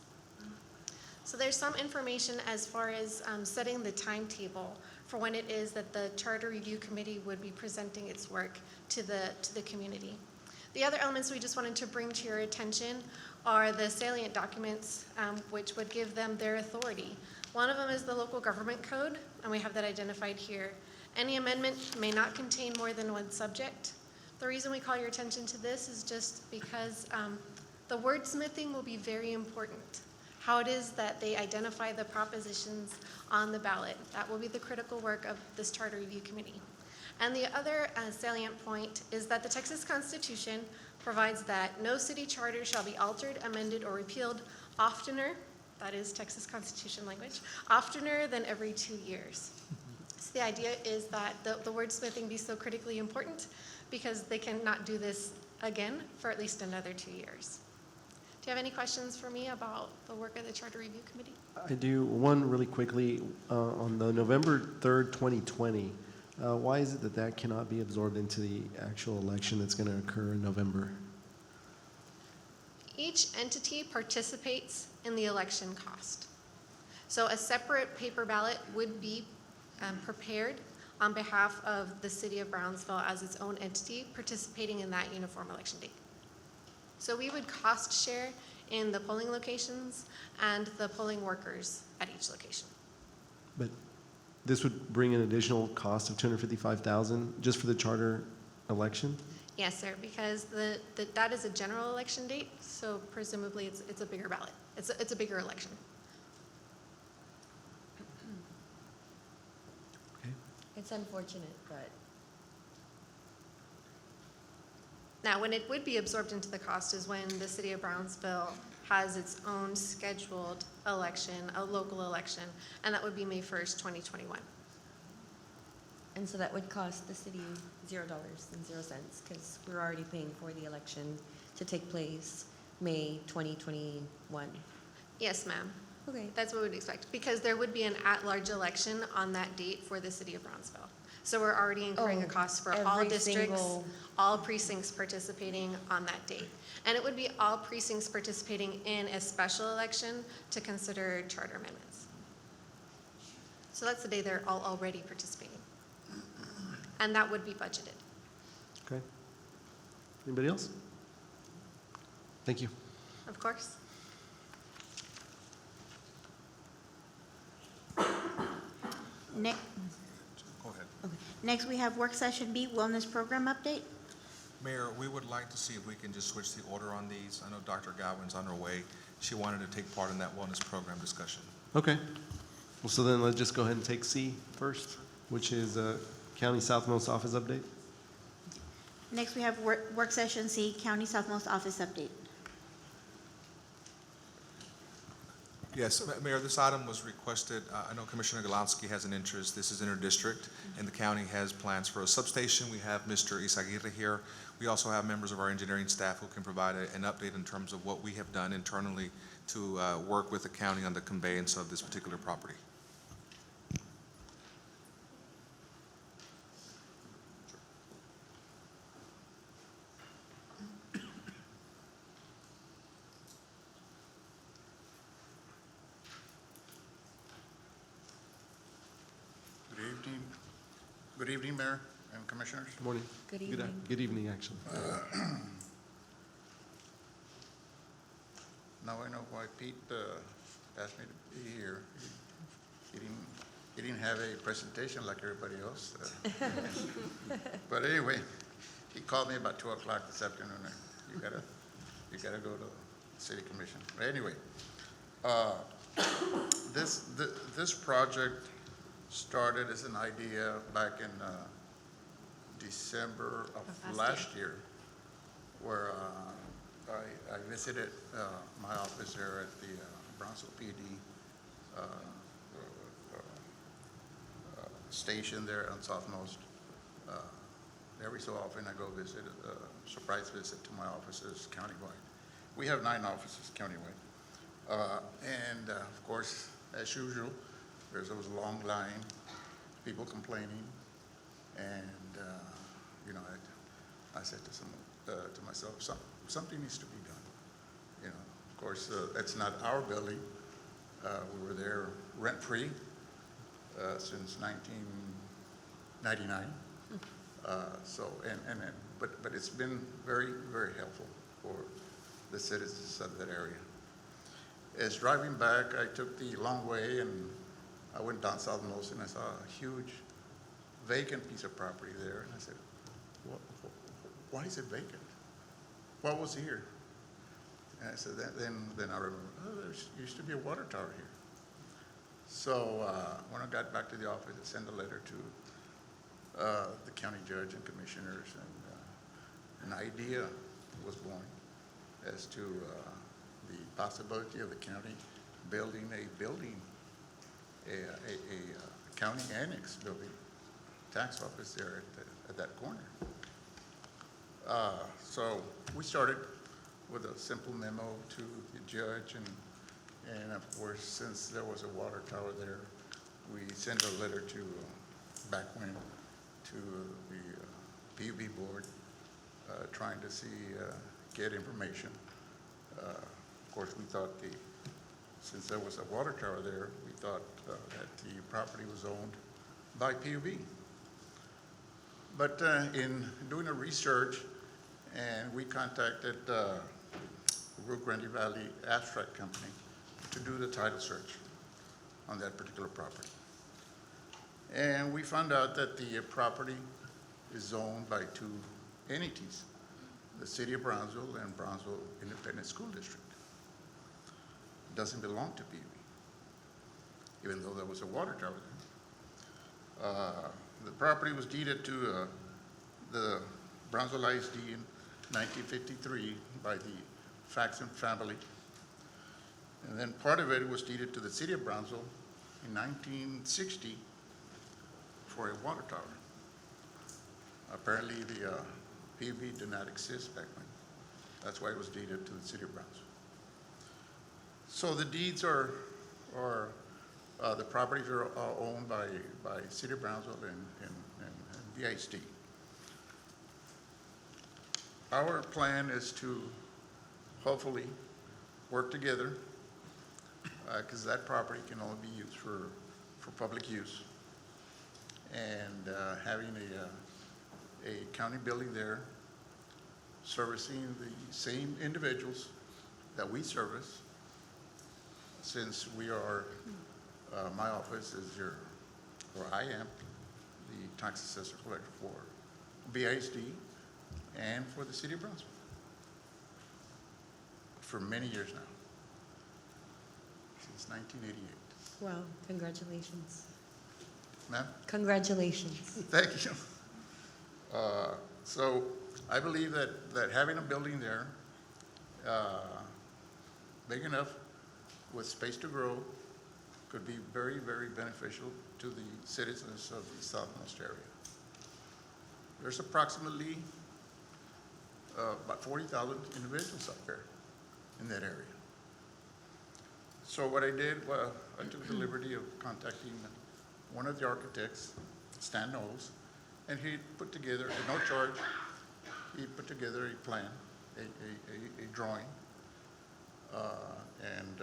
So there's some information as far as setting the timetable for when it is that the Charter Review Committee would be presenting its work to the community. The other elements we just wanted to bring to your attention are the salient documents which would give them their authority. One of them is the local government code, and we have that identified here. Any amendment may not contain more than one subject. The reason we call your attention to this is just because the wordsmithing will be very important. How it is that they identify the propositions on the ballot. That will be the critical work of this Charter Review Committee. And the other salient point is that the Texas Constitution provides that no city charter shall be altered, amended, or repealed oftener, that is Texas Constitution language, oftener than every 2 years. So the idea is that the wordsmithing be so critically important because they cannot do this again for at least another 2 years. Do you have any questions for me about the work of the Charter Review Committee? I do. One really quickly, on the November 3rd, 2020, why is it that that cannot be absorbed into the actual election that's going to occur in November? Each entity participates in the election cost. So a separate paper ballot would be prepared on behalf of the city of Brownsville as its own entity participating in that uniform election date. So we would cost share in the polling locations and the polling workers at each location. But this would bring an additional cost of $255,000 just for the charter election? Yes, sir, because that is a general election date, so presumably it's a bigger ballot. It's a bigger election. Okay. It's unfortunate, but Now, when it would be absorbed into the cost is when the city of Brownsville has its own scheduled election, a local election, and that would be May 1st, 2021. and so that would cost the city $0.00, because we're already paying for the election to take place May 2021. Yes, ma'am. Okay. That's what we'd expect, because there would be an at-large election on that date for the city of Brownsville. So we're already incurring a cost for all every districts, single- all precincts participating on that date. And it would be all precincts participating in a special election to consider charter amendments. So that's the day they're all already participating. And that would be budgeted. Okay. Anybody else? Thank you. Of course. Next, Go ahead. next we have work session B, wellness program update. Mayor, we would like to see if we can just switch the order on these. I know Dr. Godwin's on her way. She wanted to take part in that wellness program discussion. Okay. Well, so then let's just go ahead and take C first, which is County Southmost Office update. Next, we have work session C, County Southmost Office update. Yes, Mayor, this item was requested, I know Commissioner Galowski has an interest, this is inter-district, and the county has plans for a substation. We have Mr. Isaguirre here. We also have members of our engineering staff who can provide an update in terms of what we have done internally to work with the county on the conveyance of this particular property. Good evening, Mayor and Commissioners. Good morning. Good evening. Good evening, actually. Now I know why Pete asked me to be here. He didn't have a presentation like everybody else. But anyway, he called me about 2 o'clock this afternoon. You gotta go to the City Commission. But anyway, this project started as an idea back in December of last year, where I visited my office there at the Brownsville PD station there on Southmost. Every so often I go visit, a surprise visit to my offices countywide. We have 9 offices countywide. And of course, as usual, there's those long line, people complaining, and you know, I said to myself, something needs to be done. You know, of course, that's not our building. We were there rent-free since 1999. But it's been very, very helpful for the citizens of that area. As driving back, I took the long way and I went down Southmost and I saw a huge vacant piece of property there. And I said, why is it vacant? What was here? And I said, then I remember, oh, there used to be a water tower here. So when I got back to the office, I sent a letter to the county judge and commissioners, and an idea was born as to the possibility of the county building a county annex building, tax office there at that corner. So we started with a simple memo to the judge, and of course, since there was a water tower there, we sent a letter to back when to the PUB board, trying to get information. Of course, we thought since there was a water tower there, we thought that the property was owned by PUB. But in doing a research, and we contacted Rio Grande Valley Abstract Company to do the title search on that particular property. And we found out that the property is owned by 2 entities, the City of Brownsville and Brownsville Independent School District. It doesn't belong to PUB, even though there was a water tower there. The property was deeded to the Brownsville ISD in 1953 by the Faxon family. And then part of it was deeded to the City of Brownsville in 1960 for a water tower. Apparently the PUB did not exist back then. That's why it was deeded to the City of Brownsville. So the deeds are the properties are owned by City of Brownsville and the ISD. Our plan is to hopefully work together, because that property can only be used for public use. And having a county building there, servicing the same individuals that we service, since we are, my office is I am the tax assessor collector for BISD and for the City of Brownsville for many years now, since 1988. Wow, congratulations. Ma'am? Congratulations. Thank you. So I believe that having a building there, big enough with space to grow, could be very, very beneficial to the citizens of the southmost area. There's approximately about 40,000 individuals up there in that area. So what I did, well, I took the liberty of contacting one of the architects, Stan Knowles, and he put together, at no charge, he put together a plan, a drawing, and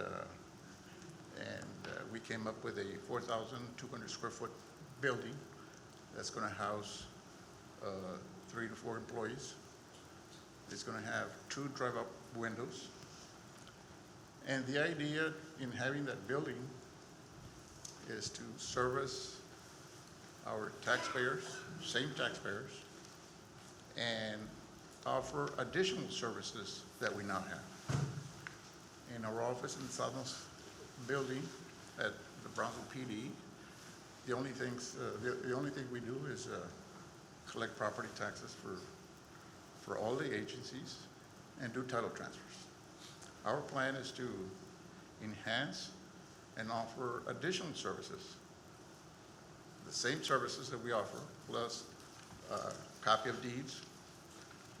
we came up with a 4,200 square foot building that's going to house 3 to 4 employees. It's going to have 2 drive-up windows. And the idea in having that building is to service our taxpayers, same taxpayers, and offer additional services that we now have. In our office in the southmost building at the Brownsville PD, the only thing we do is collect property taxes for all the agencies and do title transfers. Our plan is to enhance and offer additional services, the same services that we offer, plus copy of deeds,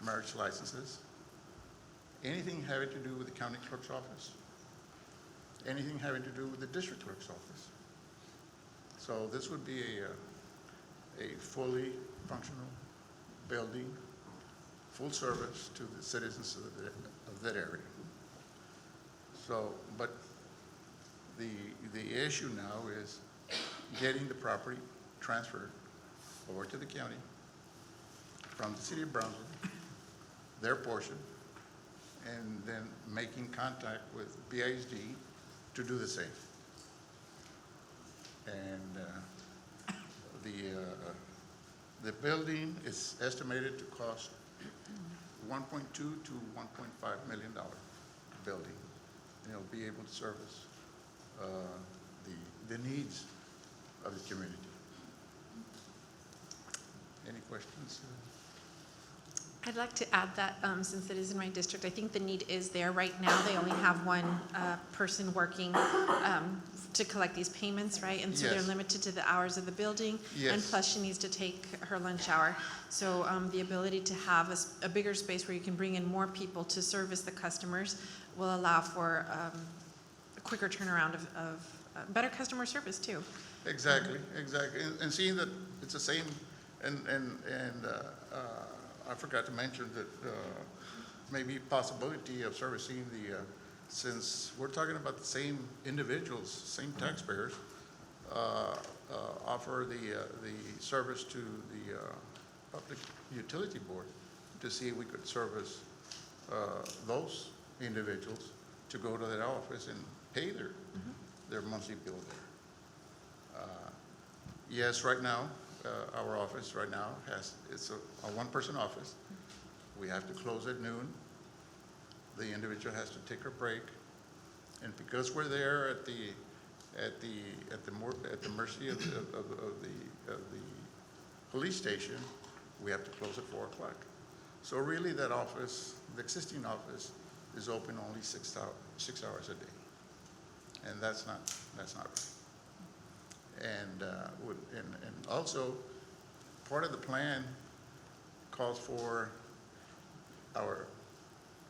marriage licenses, anything having to do with the county clerk's office, anything having to do with the district clerk's office. So this would be a fully functional building, full service to the citizens of that area. So, but the issue now is getting the property transferred over to the county from the city of Brownsville, their portion, and then making contact with BISD to do the same. And the building is estimated to cost $1.2 to $1.5 million building. And it'll be able to service the needs of the community. Any questions? I'd like to add that, since it is in my district, I think the need is there. Right now, they only have one person working to collect these payments, right? And so they're Yes. limited to the hours of the building. And Yes. plus, she needs to take her lunch hour. So the ability to have a bigger space where you can bring in more people to service the customers will allow for a quicker turnaround of better customer service, too. Exactly, exactly. And seeing that it's the same, and I forgot to mention that maybe possibility of servicing since we're talking about the same individuals, same taxpayers, offer the service to the Public Utility Board to see if we could service those individuals to go to that office and pay their monthly bill there. Yes, right now, our office right now it's a one-person office. We have to close at noon. The individual has to take a break, and because we're there at the mercy of the police station, we have to close at 4 o'clock. So really, that office, the existing office, is open only 6 hours a day, and that's not right. And also, part of the plan calls for our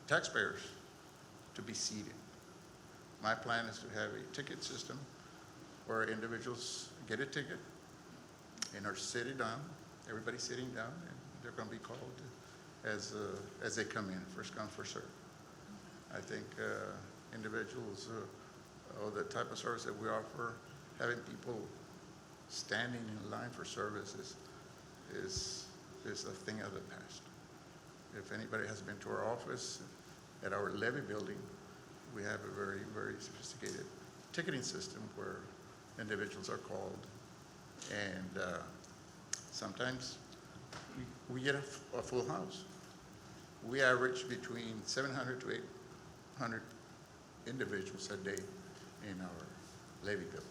taxpayers to be seated. My plan is to have a ticket system where individuals get a ticket and are sitting down, everybody's sitting down, and they're going to be called as they come in, first come, first served. I think individuals, or the type of service that we offer, having people standing in line for service is a thing of the past. If anybody has been to our office at our levy building, we have a very, very sophisticated ticketing system where individuals are called, and sometimes we get a full house. We average between 700 to 800 individuals a day in our levy building.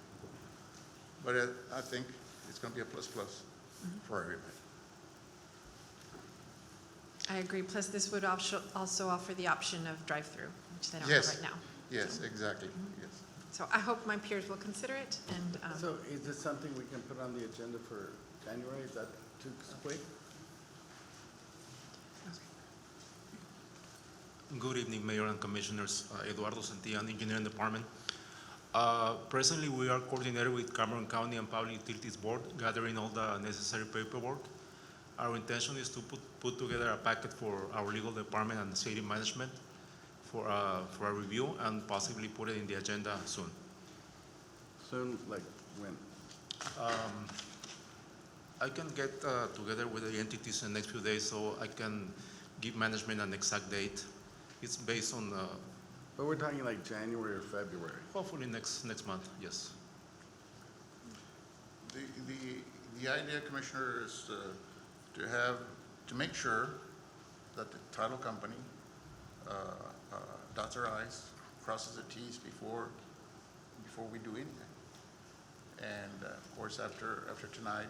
But I think it's gonna be a plus for everybody. I agree, plus this would also offer the option of drive-through, which they don't have Yes. right now. Yes, exactly, yes. So I hope my peers will consider it, and So is this something we can put on the agenda for January? Is that too quick? Good evening, Mayor and Commissioners. Eduardo Santillan, Engineering Department. Presently, we are coordinated with Cameron County and Public Utilities Board, gathering all the necessary paperwork. Our intention is to put together a packet for our legal department and city management for a review and possibly put it in the agenda soon. Soon, like when? I can get together with the entities in the next few days so I can give management an exact date. It's based on, But we're talking like January or February. hopefully next month, yes. The idea, Commissioner, is to make sure that the title company dots their i's, crosses the t's before we do anything. And of course, after tonight,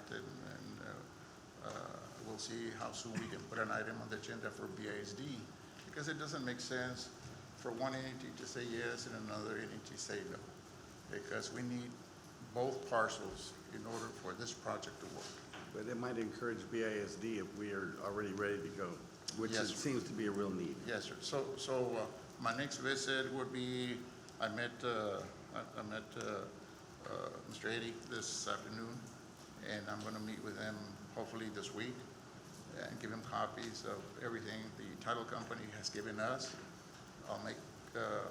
we'll see how soon we can put an item on the agenda for BISD, because it doesn't make sense for one entity to say yes and another entity say no, because we need both parcels in order for this project to work. But it might encourage BISD if we are already ready to go, which Yes, it sir. seems to be a real need. Yes, sir. So my next visit would be, I met Mr. Eddy this afternoon, and I'm gonna meet with him hopefully this week and give him copies of everything the title company has given us. I'll make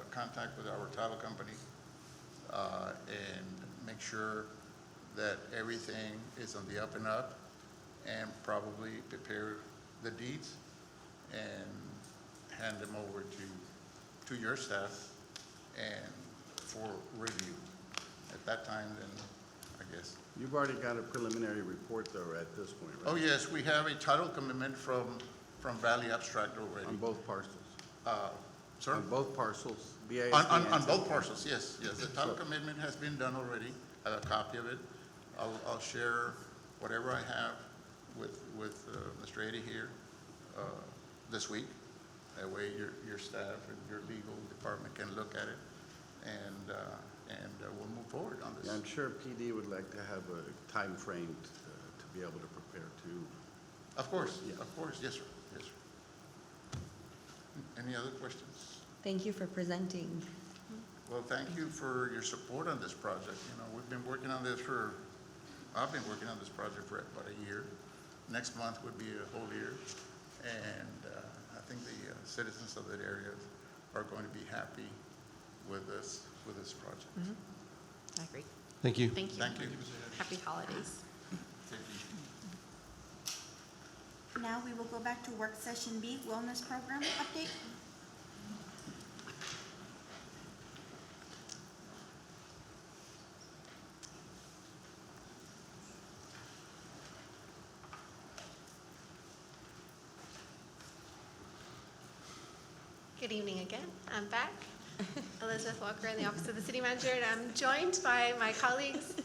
contact with our title company and make sure that everything is on the up and up, and probably prepare the deeds and hand them over to your staff and for review. At that time, then, I guess. You've already got a preliminary report though at this point, right? Oh, yes, we have a title commitment from Valley Abstract already. On both parcels? Sir? On both parcels, BISD? On and both Central? parcels, yes, yes. The title commitment has been done already. I have a copy of it. I'll share whatever I have with Mr. Eddy here this week. That way your staff and your legal department can look at it, and we'll move forward on this. Yeah, I'm sure PD would like to have a time frame to be able to prepare too. Of course, Yeah. of course, yes, sir, yes, sir. Any other questions? Thank you for presenting. Well, thank you for your support on this project. You know, I've been working on this project for about a year. Next month would be a whole year. And I think the citizens of that area are going to be happy with this project. I agree. Thank you. Thank you. Thank you. Happy holidays. Now we will go back to work session B, wellness program update. Good evening again. I'm back. Elizabeth Walker in the Office of the City Manager, and I'm joined by my colleagues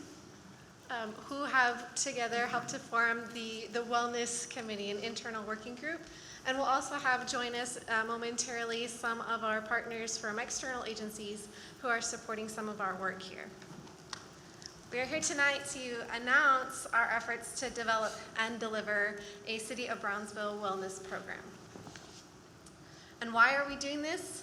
who have together helped to form the Wellness Committee, an internal working group. And we'll also have join us momentarily some of our partners from external agencies who are supporting some of our work here. We are here tonight to announce our efforts to develop and deliver a City of Brownsville wellness program. And why are we doing this?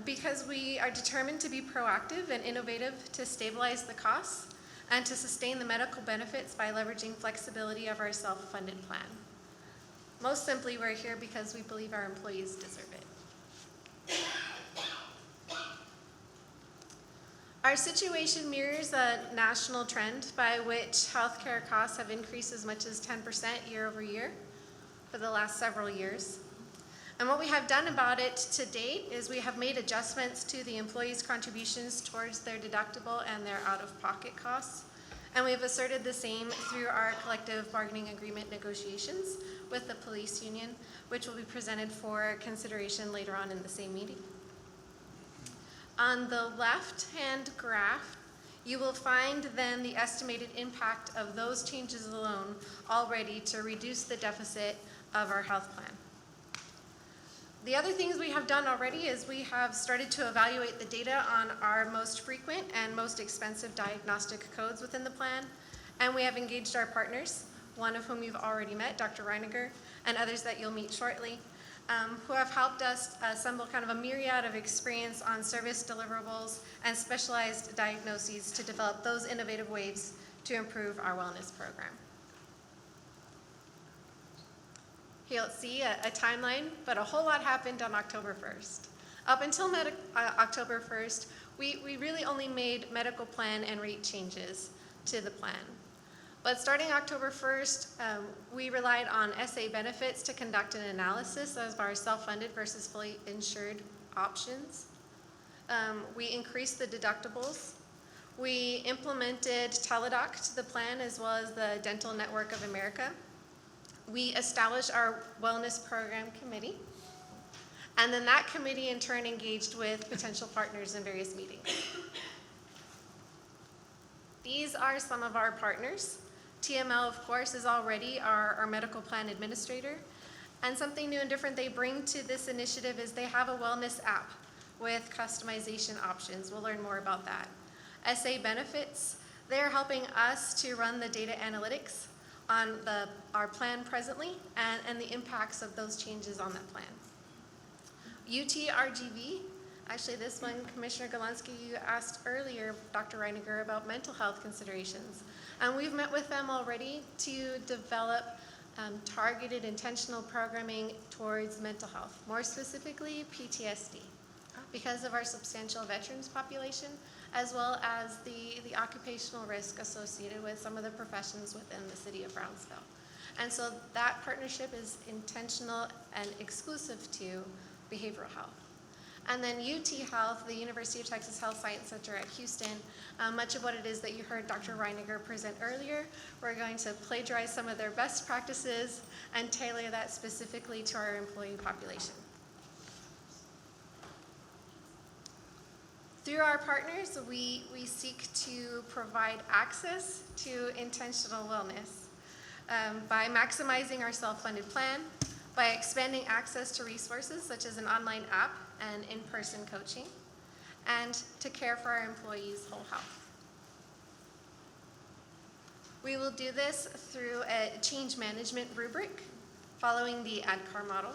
Because we are determined to be proactive and innovative to stabilize the costs and to sustain the medical benefits by leveraging flexibility of our self-funded plan. Most simply, we're here because we believe our employees deserve it. Our situation mirrors a national trend by which healthcare costs have increased as much as 10% year over year for the last several years. And what we have done about it to date is we have made adjustments to the employees' contributions towards their deductible and their out-of-pocket costs. And we have asserted the same through our collective bargaining agreement negotiations with the police union, which will be presented for consideration later on in the same meeting. On the left-hand graph, You will find then the estimated impact of those changes alone already to reduce the deficit of our health plan. The other things we have done already is we have started to evaluate the data on our most frequent and most expensive diagnostic codes within the plan, and we have engaged our partners, one of whom you've already met, Dr. Reiniger, and others that you'll meet shortly, who have helped us assemble kind of a myriad of experience on service deliverables and specialized diagnoses to develop those innovative ways to improve our wellness program. Here you'll see a timeline, but a whole lot happened on October 1st. Up until October 1st, we really only made medical plan and rate changes to the plan. But starting October 1st, we relied on SA Benefits to conduct an analysis of our self-funded versus fully insured options. We increased the deductibles. We implemented Teladoc to the plan as well as the Dental Network of America. We established our wellness program committee. And then that committee in turn engaged with potential partners in various meetings. These are some of our partners. TML, of course, is already our medical plan administrator. And something new and different they bring to this initiative is they have a wellness app with customization options. We'll learn more about that. SA Benefits, they're helping us to run the data analytics on our plan presently and the impacts of those changes on that plan. UTRGV, actually this one, Commissioner Galansky, you asked earlier, Dr. Reiniger, about mental health considerations. And we've met with them already to develop targeted intentional programming towards mental health, more specifically PTSD, because of our substantial veterans population, as well as the occupational risk associated with some of the professions within the city of Brownsville. And so that partnership is intentional and exclusive to behavioral health. And then UT Health, the University of Texas Health Science Center at Houston, much of what it is that you heard Dr. Reiniger present earlier, we're going to plagiarize some of their best practices and tailor that specifically to our employee population. Through our partners, we seek to provide access to intentional wellness by maximizing our self-funded plan, by expanding access to resources such as an online app and in-person coaching, and to care for our employees' whole health. We will do this through a change management rubric following the ADKAR model.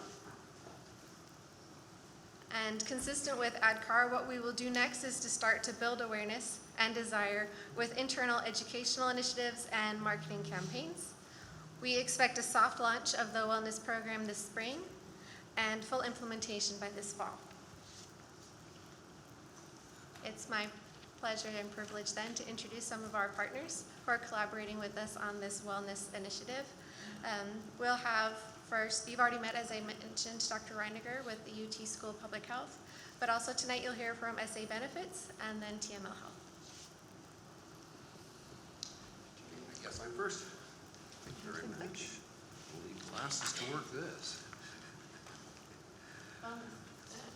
And consistent with ADKAR, what we will do next is to start to build awareness and desire with internal educational initiatives and marketing campaigns. We expect a soft launch of the wellness program this spring and full implementation by this fall. It's my pleasure and privilege then to introduce some of our partners who are collaborating with us on this wellness initiative. We'll have first, you've already met, as I mentioned, Dr. Reiniger with the UT School of Public Health, but also tonight you'll hear from SA Benefits and then TML Health. I guess I'm first. Thank you very much. We'll need glasses to work this.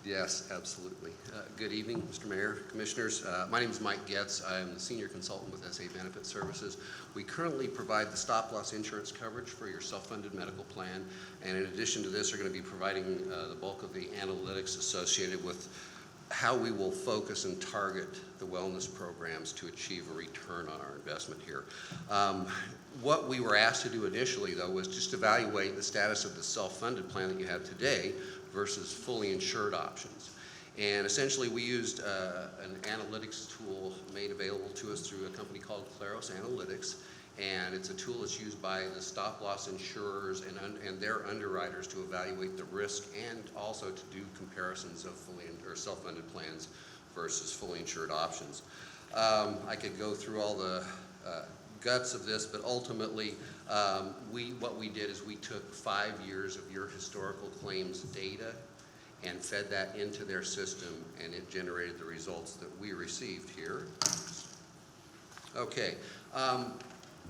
Yes, absolutely. Good evening, Mr. Mayor, Commissioners. My name is Mike Getz. I am the Senior Consultant with SA Benefit Services. We currently provide the stop-loss insurance coverage for your self-funded medical plan, and in addition to this, are going to be providing the bulk of the analytics associated with how we will focus and target the wellness programs to achieve a return on our investment here. What we were asked to do initially, though, was just evaluate the status of the self-funded plan that you have today versus fully insured options. And essentially we used an analytics tool made available to us through a company called Claros Analytics, and it's a tool that's used by the stop-loss insurers and their underwriters to evaluate the risk and also to do comparisons of fully or self-funded plans versus fully insured options. I could go through all the guts of this, but ultimately what we did is we took 5 years of your historical claims data and fed that into their system, and it generated the results that we received here. Okay,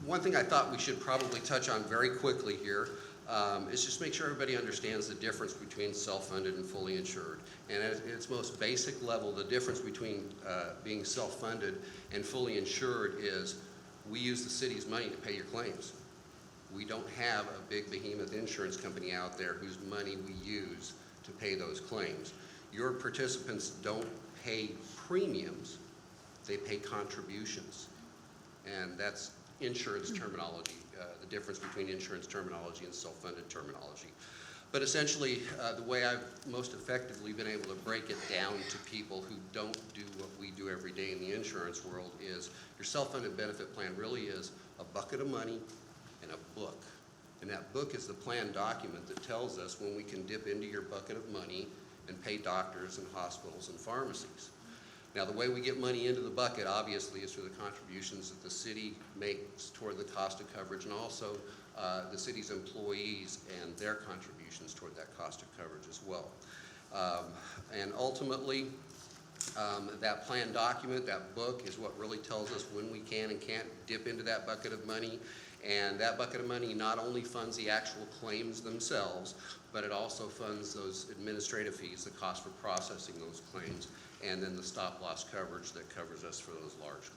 one thing I thought we should probably touch on very quickly here, is just make sure everybody understands the difference between self-funded and fully insured. And at its most basic level, the difference between being self-funded and fully insured is we use the city's money to pay your claims. We don't have a big behemoth insurance company out there whose money we use to pay those claims. Your participants don't pay premiums, they pay contributions. And that's insurance terminology, the difference between insurance terminology and self-funded terminology. But essentially, the way I've most effectively been able to break it down to people who don't do what we do every day in the insurance world is your self-funded benefit plan really is a bucket of money and a book. And that book is the plan document that tells us when we can dip into your bucket of money and pay doctors and hospitals and pharmacies. Now, the way we get money into the bucket, obviously, is through the contributions that the city makes toward the cost of coverage, and also the city's employees and their contributions toward that cost of coverage as well. And ultimately, that plan document, that book, is what really tells us when we can and can't dip into that bucket of money. And that bucket of money not only funds the actual claims themselves, but it also funds those administrative fees, the cost for processing those claims, and then the stop-loss coverage that covers us for those large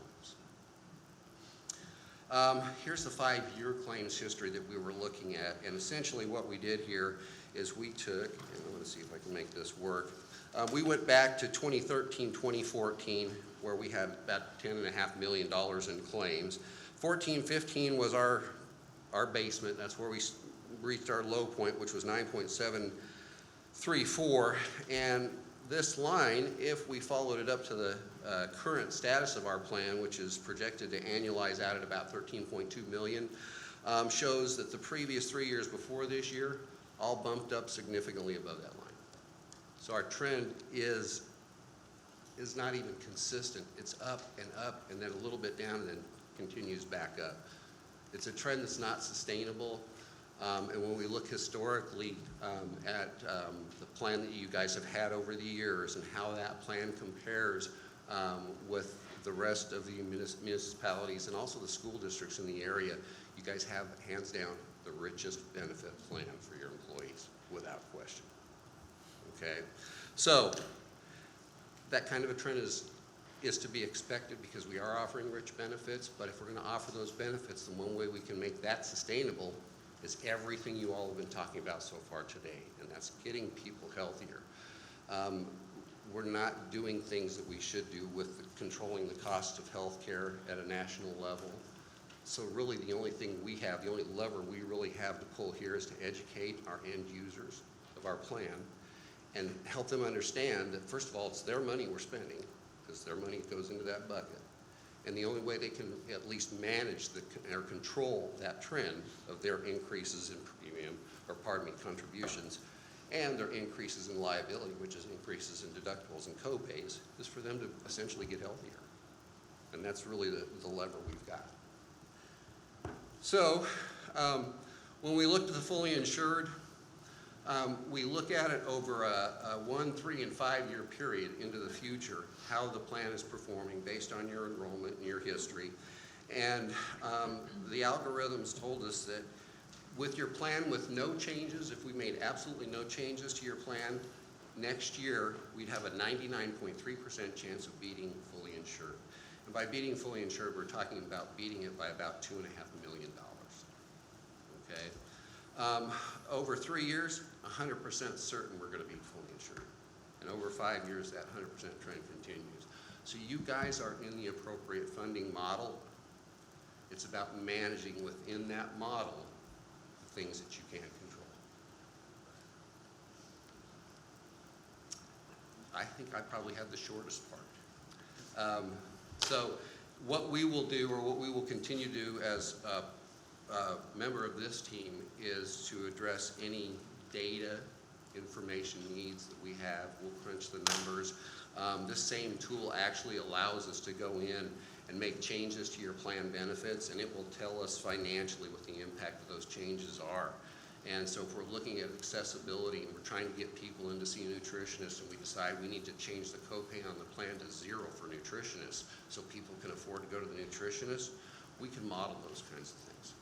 claims. Here's the 5-year claims history that we were looking at, and essentially what we did here is we took, and I want to see if I can make this work, we went back to 2013, 2014, where we had about $10.5 million in claims. 14-15 was our basement. That's where we reached our low point, which was 9.734. And this line, if we followed it up to the current status of our plan, which is projected to annualize out at about 13.2 million, shows that the previous 3 years before this year all bumped up significantly above that line. So our trend is not even consistent. It's up, and then a little bit down, and then continues back up. It's a trend that's not sustainable. And when we look historically at the plan that you guys have had over the years and how that plan compares with the rest of the municipalities and also the school districts in the area, you guys have, hands down, the richest benefit plan for your employees, without question. Okay? So that kind of a trend is to be expected because we are offering rich benefits, but if we're going to offer those benefits, the one way we can make that sustainable is everything you all have been talking about so far today, and that's getting people healthier. We're not doing things that we should do with controlling the cost of health care at a national level. So really the only thing we have, the only lever we really have to pull here is to educate our end users of our plan and help them understand that, first of all, it's their money we're spending, because their money goes into that bucket. And the only way they can at least manage or control that trend of their increases in premium, or pardon me, contributions, and their increases in liability, which is increases in deductibles and co-pays, is for them to essentially get healthier. And that's really the lever we've got. So when we look to the fully insured, we look at it over a 1, 3, and 5-year period into the future, how the plan is performing based on your enrollment and your history. And the algorithms told us that with your plan with no changes, if we made absolutely no changes to your plan, next year we'd have a 99.3% chance of beating fully insured. And by beating fully insured, we're talking about beating it by about $2.5 million. Okay? Over 3 years, 100% certain we're going to be fully insured. And over 5 years, that 100% trend continues. So you guys are in the appropriate funding model. It's about managing within that model the things that you can't control. I think I probably have the shortest part. So what we will do, or what we will continue to do as a member of this team, is to address any data information needs that we have. We'll crunch the numbers. This same tool actually allows us to go in and make changes to your plan benefits, and it will tell us financially what the impact of those changes are. And so if we're looking at accessibility and we're trying to get people in to see a nutritionist, and we decide we need to change the copay on the plan to 0 for nutritionists so people can afford to go to the nutritionist, we can model those kinds of things.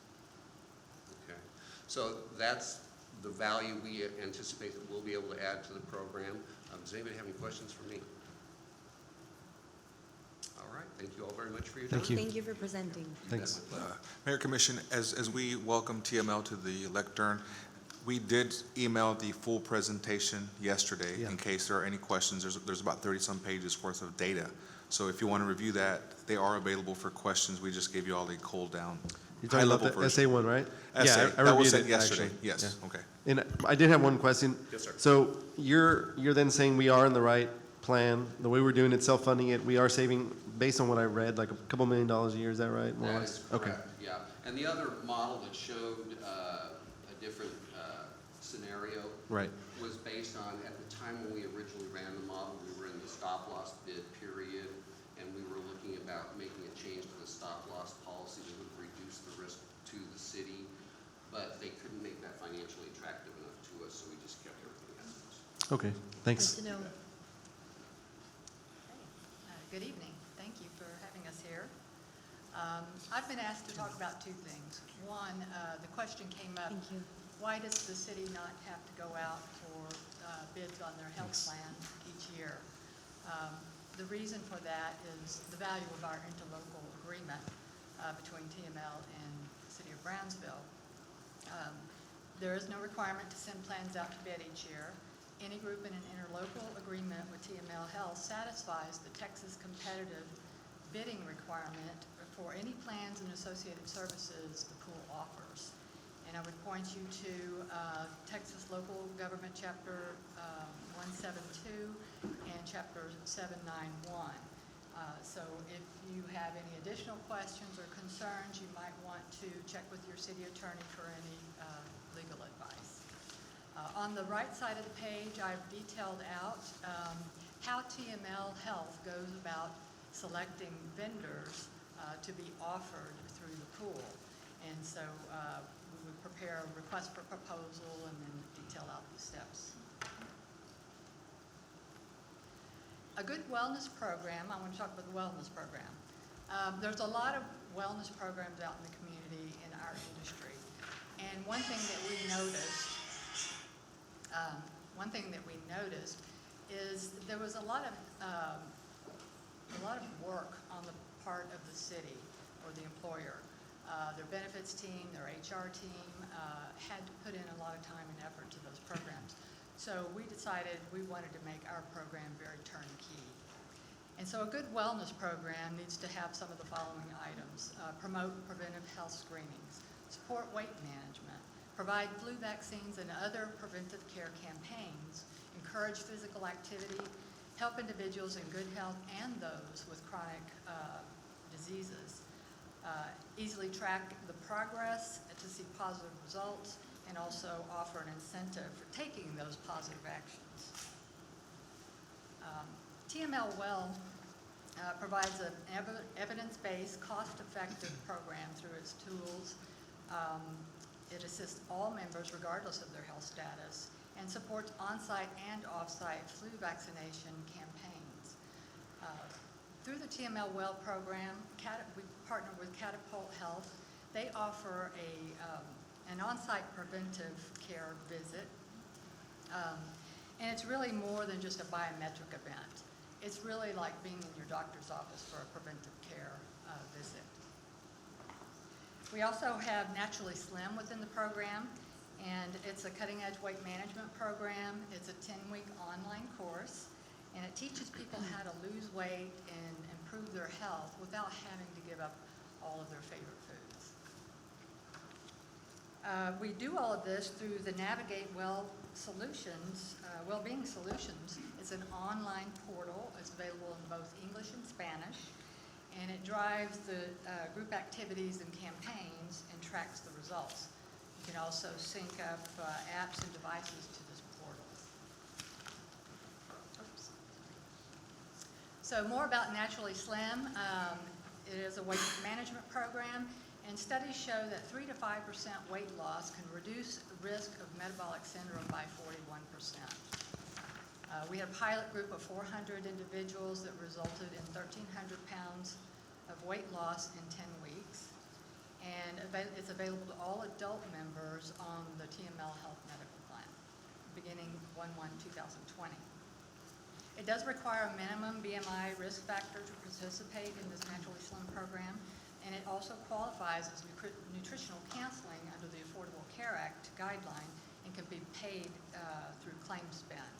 Okay. So that's the value we anticipate that we'll be able to add to the program. Does anybody have any questions for me? All right, thank you all very much for your time. Thank you. Thank you for presenting. Thanks. Mayor Commission, as we welcome TML to the lectern, we did email the full presentation yesterday Yeah. in case there are any questions. There's about 30-some pages worth of data. So if you want to review that, they are available for questions. We just gave you all a cool down, You're talking about high-level the version. SA1, right? Essay. Yeah, I That was reviewed sent it, yesterday. actually. Yes, Yeah. okay. And I did have one question. Yes, sir. So you're then saying we are in the right plan, the way we're doing it, self-funding it, we are saving, based on what I read, like a couple $1 million a year, is that right? More or That less? is Okay. correct, yeah. And the other model that showed a different scenario Right. was based on, at the time when we originally ran the model, we were in the stop-loss bid period, and we were looking about making a change to the stop-loss policy that would reduce the risk to the city, but they couldn't make that financially attractive enough to us, so we just kept everything as it was. Okay, thanks. Good to know. Good evening. Thank you for having us here. I've been asked to talk about two things. One, the question came up, Thank you. why does the city not have to go out for bids on their health plan each year? The reason for that is the value of our interlocal agreement between TML and the city of Brownsville. There is no requirement to send plans out to bid each year. Any group in an interlocal agreement with TML Health satisfies the Texas competitive bidding requirement for any plans and associated services the pool offers. And I would point you to Texas Local Government Chapter 172 and Chapter 791. So if you have any additional questions or concerns, you might want to check with your city attorney for any legal advice. On the right side of the page, I've detailed out how TML Health goes about selecting vendors to be offered through the pool. And so we would prepare a request for proposal and then detail out the steps. A good wellness program, I want to talk about the wellness program. There's a lot of wellness programs out in the community in our industry. And one thing that we noticed is there was a lot of work on the part of the city or the employer. Their benefits team, their HR team had to put in a lot of time and effort to those programs. So we decided we wanted to make our program very turnkey. And so a good wellness program needs to have some of the following items. Promote preventive health screenings, support weight management, provide flu vaccines and other preventive care campaigns, encourage physical activity, help individuals in good health and those with chronic diseases, easily track the progress to see positive results, and also offer an incentive for taking those positive actions. TML Well provides an evidence-based, cost-effective program through its tools. It assists all members regardless of their health status and supports on-site and off-site flu vaccination campaigns. Through the TML Well program, we partner with Catapult Health. They offer an on-site preventive care visit. And it's really more than just a biometric event. It's really like being in your doctor's office for a preventive care visit. We also have Naturally Slim within the program, and it's a cutting-edge weight management program. It's a 10-week online course, and it teaches people how to lose weight and improve their health without having to give up all of their favorite foods. We do all of this through the Navigate Wellbeing Solutions. It's an online portal. It's available in both English and Spanish, and it drives the group activities and campaigns and tracks the results. You can also sync up apps and devices to this portal. Oops. So more about Naturally Slim. It is a weight management program, and studies show that 3 to 5% weight loss can reduce the risk of metabolic syndrome by 41%. We had a pilot group of 400 individuals that resulted in 1,300 pounds of weight loss in 10 weeks. and it's available to all adult members on the TML Health Medical Plan, beginning 1/1/2020. It does require a minimum BMI risk factor to participate in this Naturally Slim program, and it also qualifies as nutritional counseling under the Affordable Care Act guideline and can be paid through claim spend.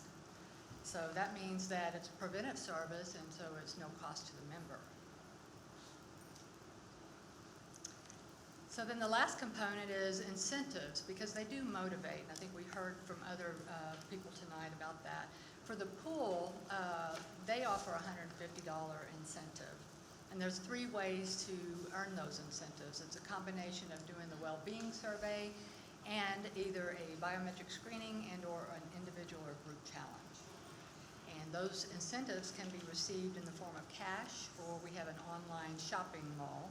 So that means that it's a preventive service, and so it's no cost to the member. So then the last component is incentives, because they do motivate. And I think we heard from other people tonight about that. For the pool, they offer a $150 incentive. And there's 3 ways to earn those incentives. It's a combination of doing the well-being survey and either a biometric screening and or an individual or group challenge. And those incentives can be received in the form of cash, or we have an online shopping mall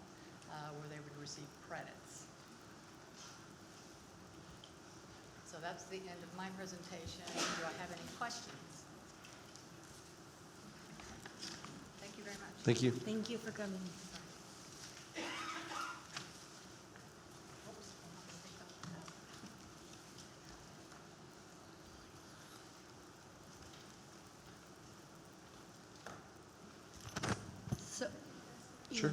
where they would receive credits. So that's the end of my presentation. Do I have any questions? Thank you very much. Thank you. Thank you for coming. So, Sure.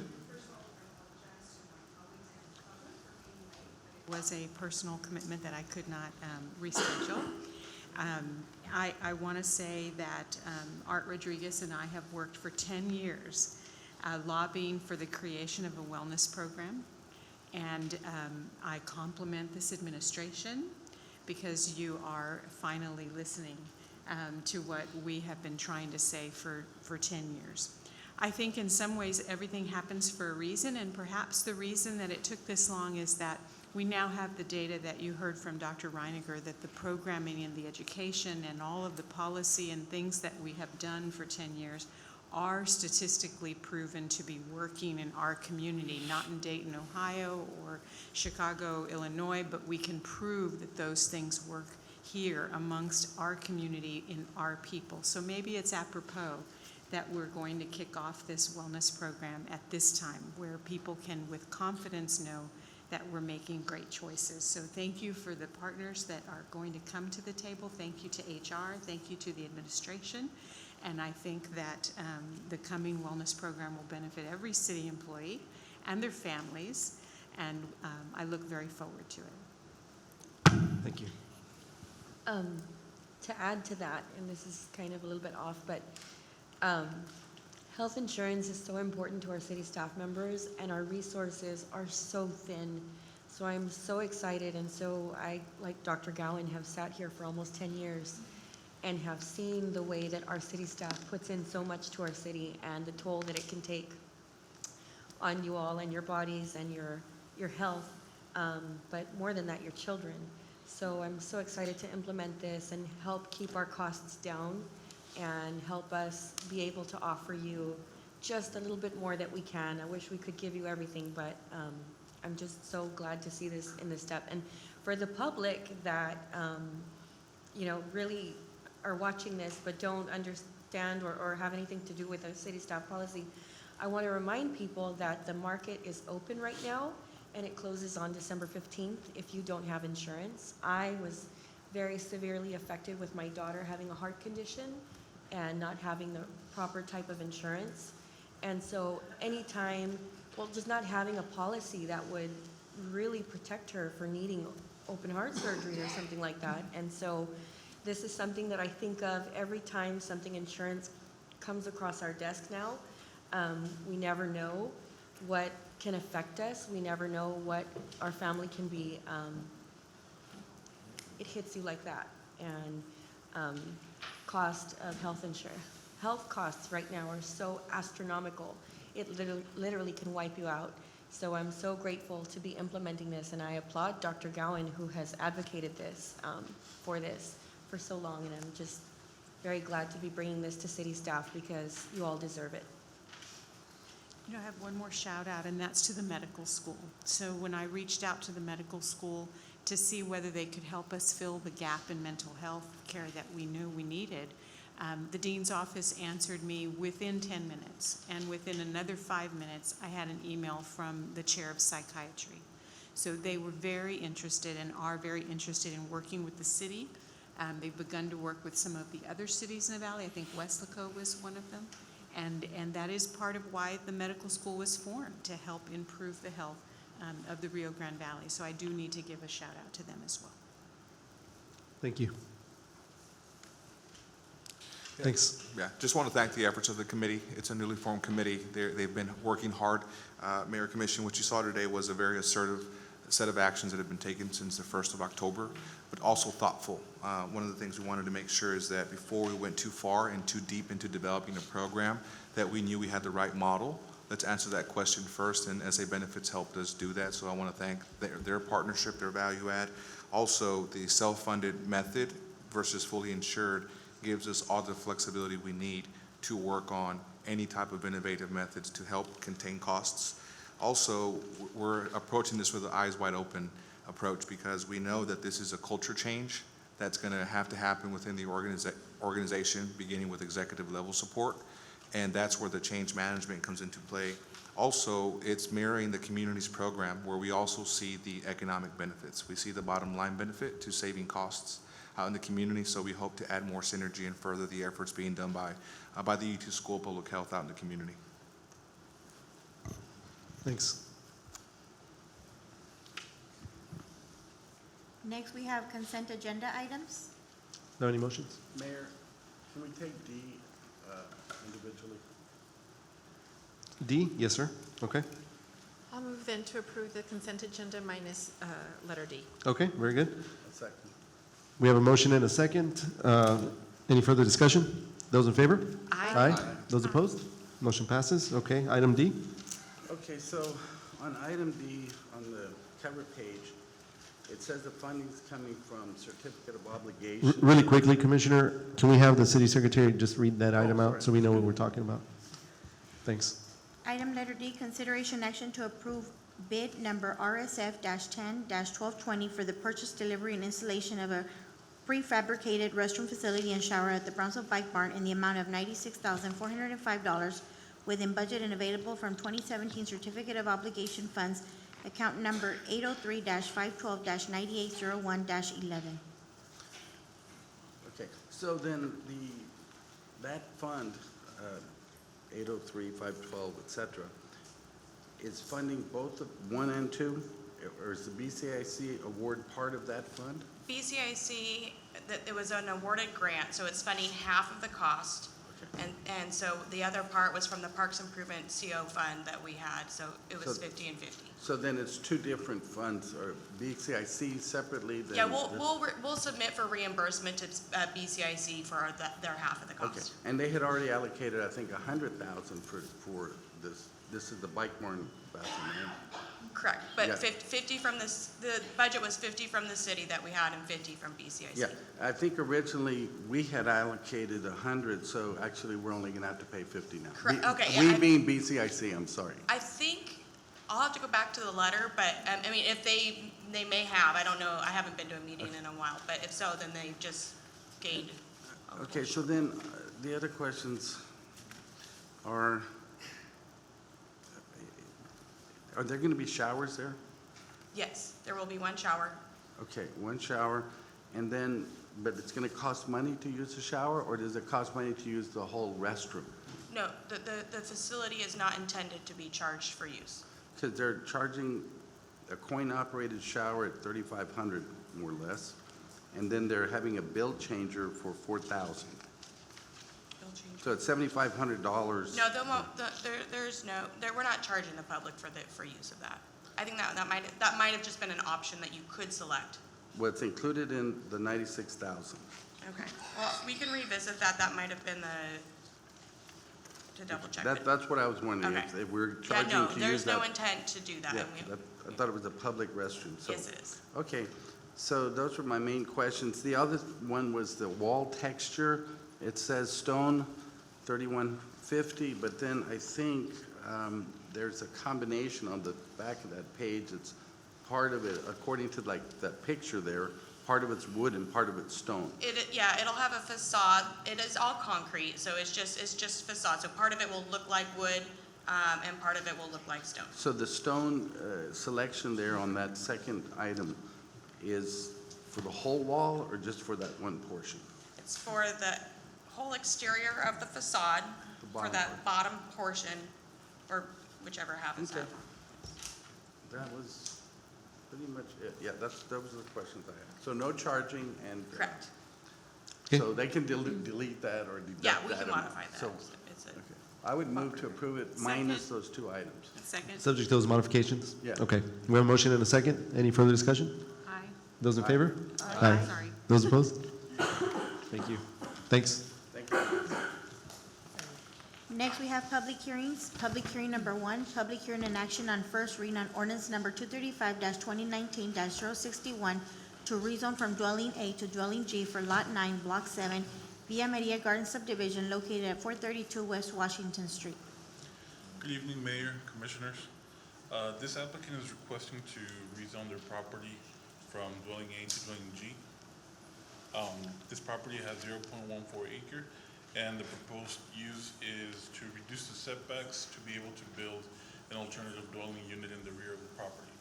Was a personal commitment that I could not reschedule. I want to say that Art Rodriguez and I have worked for 10 years lobbying for the creation of a wellness program. And I compliment this administration because you are finally listening to what we have been trying to say for 10 years. I think in some ways everything happens for a reason, and perhaps the reason that it took this long is that we now have the data that you heard from Dr. Reiniger, that the programming and the education and all of the policy and things that we have done for 10 years are statistically proven to be working in our community, not in Dayton, Ohio or Chicago, Illinois, but we can prove that those things work here amongst our community in our people. So maybe it's apropos that we're going to kick off this wellness program at this time, where people can with confidence know that we're making great choices. So thank you for the partners that are going to come to the table. Thank you to HR. Thank you to the administration. And I think that the coming wellness program will benefit every city employee and their families. And I look very forward to it. Thank you. To add to that, and this is kind of a little bit off, but health insurance is so important to our city staff members, and our resources are so thin. So I'm so excited, and so I, like Dr. Gowan, have sat here for almost 10 years and have seen the way that our city staff puts in so much to our city and the toll that it can take on you all and your bodies and your health, but more than that, your children. So I'm so excited to implement this and help keep our costs down and help us be able to offer you just a little bit more that we can. I wish we could give you everything, but I'm just so glad to see this in this step. And for the public that, really are watching this but don't understand or have anything to do with our city staff policy, I want to remind people that the market is open right now and it closes on December 15th if you don't have insurance. I was very severely affected with my daughter having a heart condition and not having the proper type of insurance. And so anytime, just not having a policy that would really protect her for needing open heart surgery or something like that. And so this is something that I think of every time something insurance comes across our desk now. We never know what can affect us. We never know what our family can be. It hits you like that. And cost of health insurance. Health costs right now are so astronomical. It literally can wipe you out. So I'm so grateful to be implementing this, and I applaud Dr. Gowan, who has advocated this for so long, and I'm just very glad to be bringing this to city staff because you all deserve it. I have one more shout out, and that's to the medical school. So when I reached out to the medical school to see whether they could help us fill the gap in mental health care that we knew we needed, the dean's office answered me within 10 minutes, and within another 5 minutes, I had an email from the chair of psychiatry. So they were very interested and are very interested in working with the city. They've begun to work with some of the other cities in the valley. I think Weslaco was one of them. And that is part of why the medical school was formed, to help improve the health of the Rio Grande Valley. So I do need to give a shout out to them as well. Thank you. Thanks. Yeah, just want to thank the efforts of the committee. It's a newly formed committee. They've been working hard. Mayor Commission, what you saw today was a very assertive set of actions that have been taken since the 1st of October, but also thoughtful. One of the things we wanted to make sure is that before we went too far and too deep into developing a program, that we knew we had the right model. Let's answer that question first, and SA Benefits helped us do that, so I want to thank their partnership, their value add. Also, the self-funded method versus fully insured gives us all the flexibility we need to work on any type of innovative methods to help contain costs. Also, we're approaching this with an eyes wide open approach because we know that this is a culture change that's going to have to happen within the organization, beginning with executive level support, and that's where the change management comes into play. Also, it's mirroring the community's program where we also see the economic benefits. We see the bottom line benefit to saving costs out in the community, so we hope to add more synergy and further the efforts being done by the UT School of Public Health out in the community. Thanks. Next, we have consent agenda items. No, any motions? Mayor, can we take D individually? D, yes, sir. Okay. I'll move then to approve the consent agenda minus letter D. Okay, very good. A second. We have a motion and a second. Any further discussion? Those in favor? Aye. Those opposed? Motion passes. Okay, item D. Okay, so on item D, on the cover page, it says the funding's coming from certificate of obligation. Really quickly, Commissioner, can we have the city secretary just read that item sorry. out so we know what we're talking about? Thanks. Item letter D, consideration action to approve bid number RSF-10-1220 for the purchase, delivery, and installation of a prefabricated restroom facility and shower at the Brownsville Bike Barn in the amount of $96,405 within budget and available from 2017 Certificate of Obligation Funds, account number 803-512-9801-11. Okay, so then that fund, 803, 512, et cetera, is funding both of 1 and 2? Or is the BCIC award part of that fund? BCIC, it was an awarded grant, so it's funding half of the cost. And so the other part was from the Parks Improvement CO fund that we had, so it was 50 and 50. So then it's two different funds, or BCIC separately? Then Yeah, we'll submit for reimbursement to BCIC for their half of the Okay, cost. and they had already allocated, I think, 100,000 for this. This is the Bike Barn bathroom, right? Correct, but Yeah. 50 from this, the budget was 50 from the city that we had and 50 from BCIC. Yeah, I think originally we had allocated 100, so actually we're only gonna have to pay 50 now. Correct, okay, We yeah, being BCIC, I'm sorry. I think, I'll have to go back to the letter, but, I mean, if they may have, I don't know, I haven't been to a meeting in a while, but if so, then they just gained. Okay, so then the other questions are there gonna be showers there? Yes, there will be one shower. Okay, one shower, and then, but it's gonna cost money to use the shower, or does it cost money to use the whole restroom? No, the facility is not intended to be charged for use. Because they're charging a coin-operated shower at $3,500, more or less, and then they're having a bill changer for $4,000. So it's $7,500. No, we're not charging the public for use of that. I think that might have just been an option that you could select. What's included in the $96,000? Okay, well, we can revisit that. That might have been to double check. That's what I was wondering, Okay. if we're Yeah, charging to no, use that. there's no intent to do that. Yeah, and we- I thought it was a public restroom, so. Yes, it is. Okay, so those were my main questions. The other one was the wall texture. It says stone, $31.50, but then I think there's a combination on the back of that page. It's part of it, according to like that picture there, part of it's wood and part of it's stone. Yeah, it'll have a facade. It is all concrete, so it's just facade. So part of it will look like wood, and part of it will look like stone. So the stone selection there on that second item is for the whole wall or just for that one portion? It's for the whole exterior of the facade, The for bottom that bottom portion, or whichever half is Okay. that. That was pretty much it. Yeah, those were the questions I had. So no charging and. Correct. So they can delete that or deduct that. Yeah, we can amount. modify that. So, It's a- okay. I would move to approve it minus those two items. Second. Subject to those modifications? Yeah. Okay. We have a motion and a second. Any further discussion? Aye. Those in favor? Aye. Sorry. Those opposed? Thank you. Thanks. Thank you. Next, we have public hearings. Public hearing number 1, public hearing and action on first reading on ordinance number 235-2019-061 to rezone from dwelling A to dwelling G for Lot 9, Block 7, Villa Maria Garden subdivision located at 432 West Washington Street. Good evening, Mayor, Commissioners. This applicant is requesting to rezone their property from dwelling A to dwelling G. This property has 0.14 acre, and the proposed use is to reduce the setbacks to be able to build an alternative dwelling unit in the rear of the property.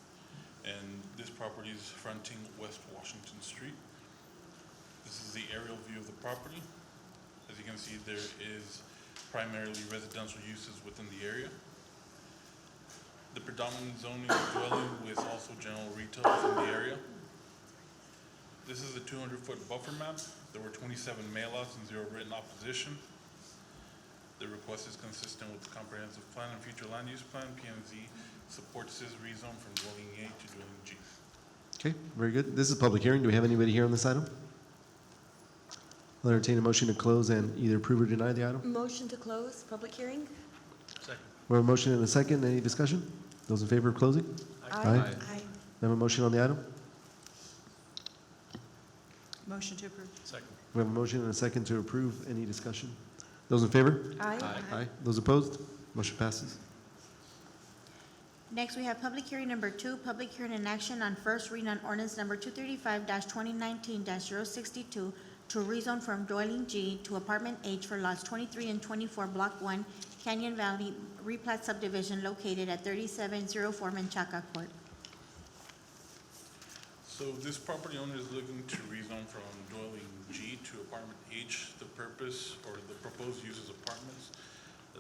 And this property is fronting West Washington Street. This is the aerial view of the property. As you can see, there is primarily residential uses within the area. The predominant zoning is dwelling with also general retail within the area. This is a 200-foot buffer map. There were 27 mailouts and 0 written opposition. The request is consistent with the comprehensive plan and future land use plan. P&Z supports this rezone from dwelling A to dwelling G. Okay, very good. This is a public hearing. Do we have anybody here on this item? I'll entertain a motion to close and either approve or deny the item. Motion to close public hearing? We have a motion and a second. Any discussion? Those in favor of closing? Aye. We have a motion on the item. Motion to approve. We have a motion and a second to approve. Any discussion? Those in favor? Aye. Aye. Those opposed? Motion passes. Next, we have public hearing number 2, public hearing and action on first reading on ordinance number 235-2019-062 to rezone from dwelling G to apartment H for lots 23 and 24, Block 1, Canyon Valley replat subdivision located at 3704 Menchaca Court. So this property owner is looking to rezone from dwelling G to apartment H. The purpose or the proposed use is apartments.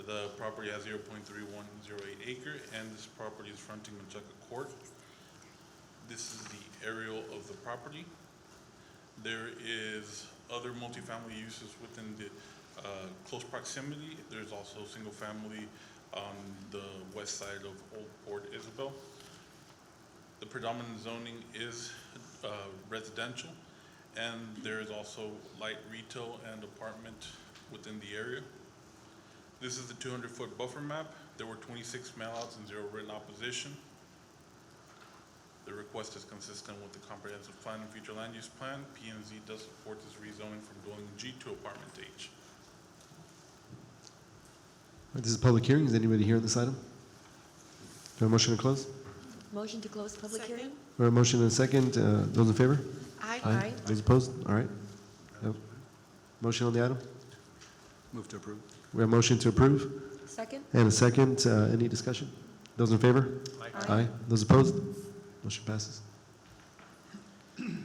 The property has 0.3108 acre, and this property is fronting Menchaca Court. This is the aerial of the property. There is other multifamily uses within the close proximity. There's also single family on the west side of Old Port Isabel. The predominant zoning is residential, and there is also light retail and apartment within the area. This is the 200-foot buffer map. There were 26 mailouts and 0 written opposition. The request is consistent with the comprehensive plan and future land use plan. P&Z does support this rezoning from dwelling G to apartment H. This is a public hearing. Is anybody here on this item? Do we have a motion to close? Motion to close public hearing? We have a motion and a second. Those in favor? Aye. Those opposed? All right. Yep. Motion on the item? Move to approve. We have a motion to approve Second? and a second. Any discussion? Those in favor? Aye. Those opposed? Motion passes.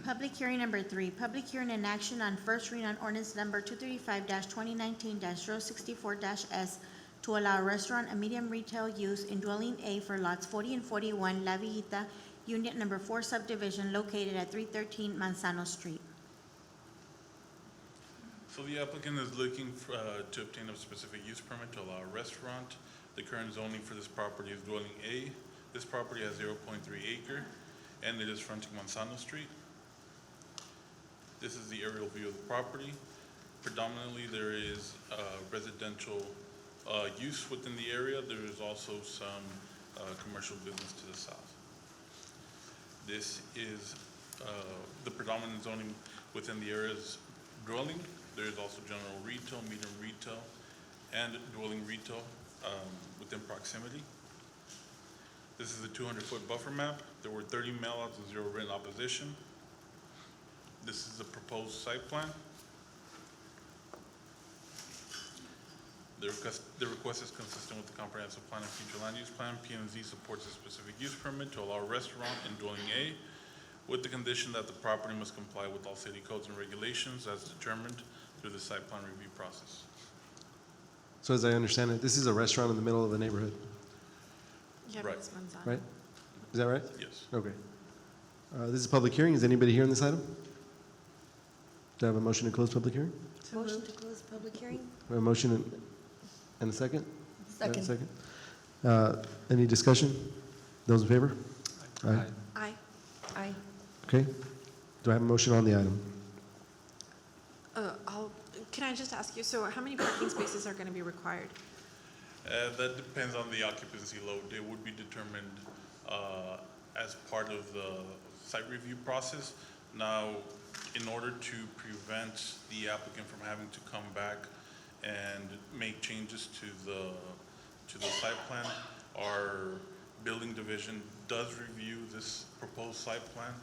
Public hearing number 3, public hearing and action on first reading on ordinance number 235-2019-064-S to allow a restaurant and medium retail use in dwelling A for lots 40 and 41, La Villita, unit number 4 subdivision located at 313 Manzano Street. So the applicant is looking to obtain a specific use permit to allow a restaurant. The current zoning for this property is dwelling A. This property has 0.3 acre, and it is fronting Manzano Street. This is the aerial view of the property. Predominantly, there is residential use within the area. There is also some commercial business to the south. This is the predominant zoning within the area's dwelling. There is also general retail, medium retail, and dwelling retail within proximity. This is a 200-foot buffer map. There were 30 mailouts and 0 written opposition. This is the proposed site plan. The request is consistent with the comprehensive plan and future land use plan. P and Z supports a specific use permit to allow a restaurant in dwelling A with the condition that the property must comply with all city codes and regulations as determined through the site plan review process. So as I understand it, this is a restaurant in the middle of a neighborhood, Yeah, Right. Ms. Manzano. right? Is that right? Yes. Okay. This is a public hearing. Is anybody here on this item? Do I have a motion to close public hearing? Motion to close public hearing? We have a motion and a second? Second. Second. Any discussion? Those in favor? Aye. Aye. Aye. Okay. Do I have a motion on the item? Can I just ask you, so how many parking spaces are going to be required? That depends on the occupancy load. It would be determined as part of the site review process. Now, in order to prevent the applicant from having to come back and make changes to the site plan, our building division does review this proposed site plan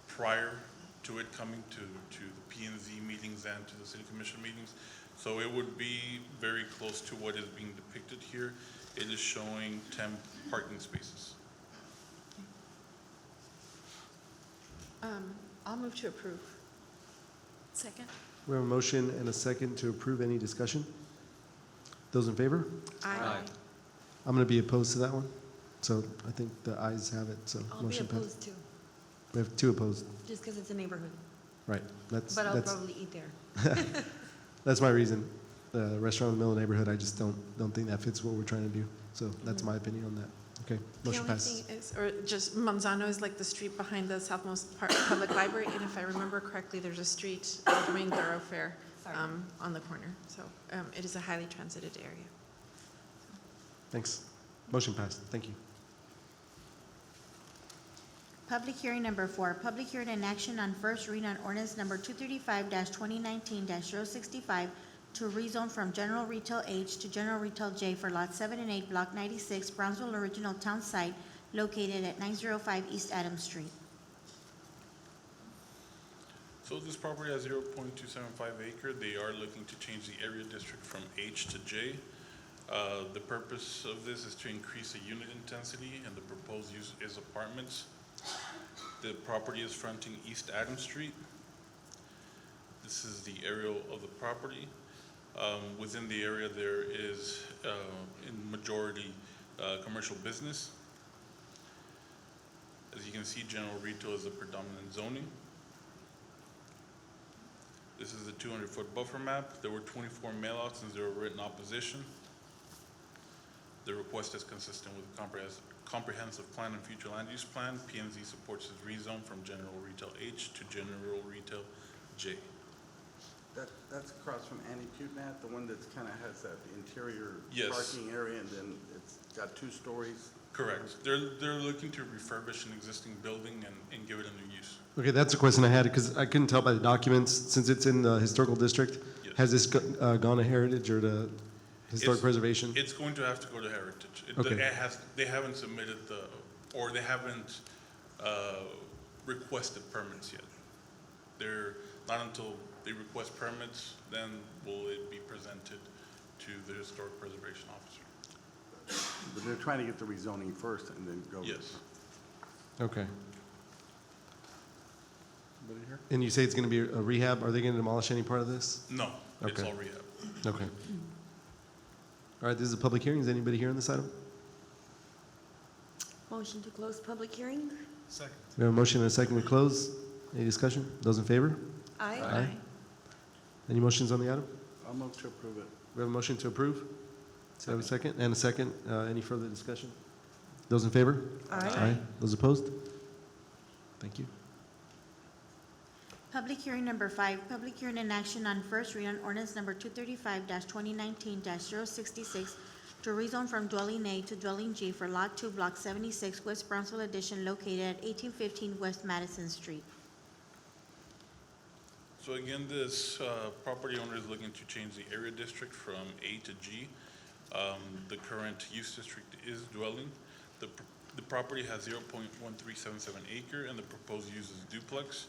prior to it coming to the P and Z meetings and to the city commission meetings. So it would be very close to what is being depicted here. It is showing 10 parking spaces. I'll move to approve. Second? We have a motion and a second to approve. Any discussion? Those in favor? Aye. I'm going to be opposed to that one. So I think the ayes have it, so I'll be motion passed. opposed too, We have two opposed. just because it's a neighborhood, Right. That's, but I'll that's, probably eat there. that's my reason. The restaurant in the middle of the neighborhood, I just don't think that fits what we're trying to do. So that's my opinion on that. Okay, The motion only passes. thing is, or just Manzano is like the street behind the southmost part public library, and if I remember correctly, there's a street, the main thoroughfare, Sorry. on the corner. So, it is a highly transited area. Thanks. Motion passed. Thank you. Public hearing number 4, public hearing and action on first reading on ordinance number 235-2019-065 to rezone from general retail H to general retail J for lots 7 and 8, block 96, Brownsville Original Town Site, located at 905 East Adams Street. So this property has 0.275 acre. They are looking to change the area district from H to J. The purpose of this is to increase the unit intensity, and the proposed use is apartments. The property is fronting East Adams Street. This is the aerial of the property. Within the area, there is, in majority, commercial business. As you can see, general retail is the predominant zoning. This is the 200-foot buffer map. There were 24 mailouts and 0 written opposition. The request is consistent with the comprehensive plan and future land use plan. P and Z supports this rezone from general retail H to general retail J. That's across from Annie Cutnat, the one that's kind of has that interior Yes. parking area, and then it's got 2 stories. Correct. They're looking to refurbish an existing building and give it a new use. Okay, that's a question I had because I couldn't tell by the documents, since it's in the historical district. Yes. Has this gone to heritage or to historic It's- preservation? It's going to have to go to Heritage. Okay. They haven't submitted or they haven't requested permits yet. They're, not until they request permits, then will it be presented to the historic preservation officer. But they're trying to get the rezoning first and then go. Yes. Okay. And you say it's going to be a rehab. Are they going to demolish any part of this? No, it's Okay. all rehab. Okay. All right, this is a public hearing. Is anybody here on this item? Motion to close public hearing? Second. We have a motion and a second to close. Any discussion? Those in favor? Aye. Any motions on the item? I'll move to approve it. We have a motion to approve. Do I have a second? And a second. Any further discussion? Those in favor? Aye. Those opposed? Thank you. Public hearing number 5, public hearing and action on first reading on ordinance number 235-2019-066 to rezone from dwelling A to dwelling G for Lot 2, Block 76, West Brownsville Addition, located at 1815 West Madison Street. So again, this property owner is looking to change the area district from A to G. The current use district is dwelling. The property has 0.1377 acre, and the proposed use is duplex.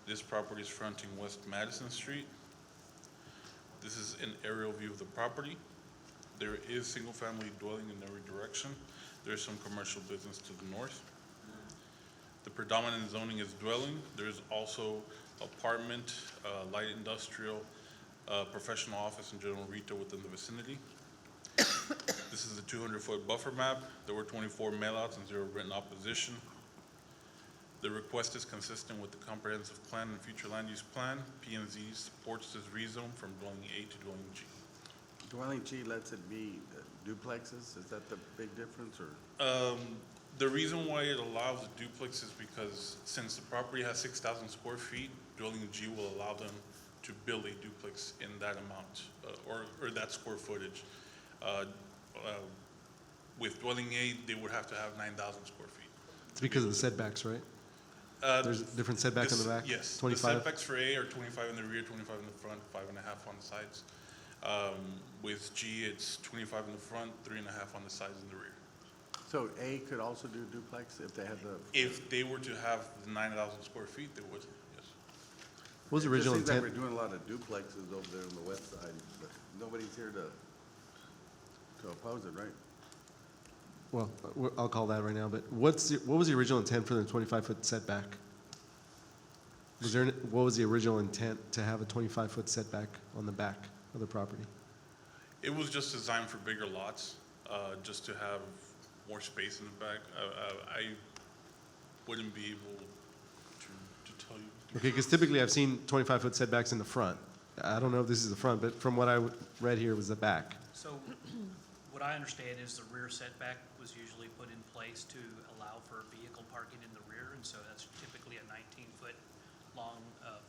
This property is fronting West Madison Street. This is an aerial view of the property. There is single-family dwelling in every direction. There's some commercial business to the north. The predominant zoning is dwelling. There's also apartment, light industrial, professional office, and general retail within the vicinity. This is a 200-foot buffer map. There were 24 mailouts and 0 written opposition. The request is consistent with the comprehensive plan and future land use plan. P&Z supports this rezone from dwelling A to dwelling G. Dwelling G lets it be duplexes? Is that the big difference, or? The reason why it allows a duplex is because since the property has 6,000 square feet, dwelling G will allow them to build a duplex in that amount, or that square footage. With dwelling A, they would have to have 9,000 square feet. It's because of the setbacks, right? There's a different setback on the back? Yes. 25? The setbacks for A are 25 in the rear, 25 in the front, 5.5 on the sides. With G, it's 25 in the front, 3.5 on the sides and the rear. So A could also do duplex if they have the? If they were to have the 9,000 square feet, they would, yes. What was the original It just seems intent? like we're doing a lot of duplexes over there on the west side, but nobody's here to oppose it, right? Well, I'll call that right now, but what was the original intent for the 25-foot setback? What was the original intent to have a 25-foot setback on the back of the property? It was just designed for bigger lots, just to have more space in the back. I wouldn't be able to tell you. Okay, because typically I've seen 25-foot setbacks in the front. I don't know if this is the front, but from what I read here, it was the back. So what I understand is the rear setback was usually put in place to allow for vehicle parking in the rear, and so that's typically a 19-foot long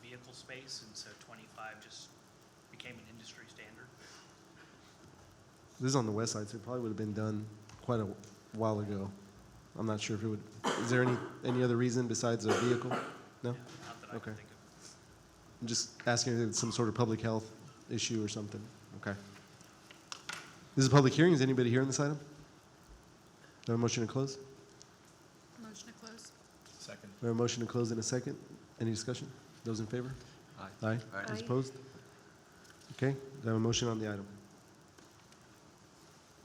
vehicle space, and so 25 just became an industry standard. This is on the west side, so it probably would have been done quite a while ago. I'm not sure if it would, is there any other reason besides a vehicle? No? Not that I Okay. can think of. I'm just asking if it's some sort of public health issue or something. Okay. This is a public hearing. Is anybody here on this item? Do I have a motion to close? Motion to close. Second. We have a motion to close in a second. Any discussion? Those in favor? Aye. Aye. Aye. Those opposed? Okay, do I have a motion on the item?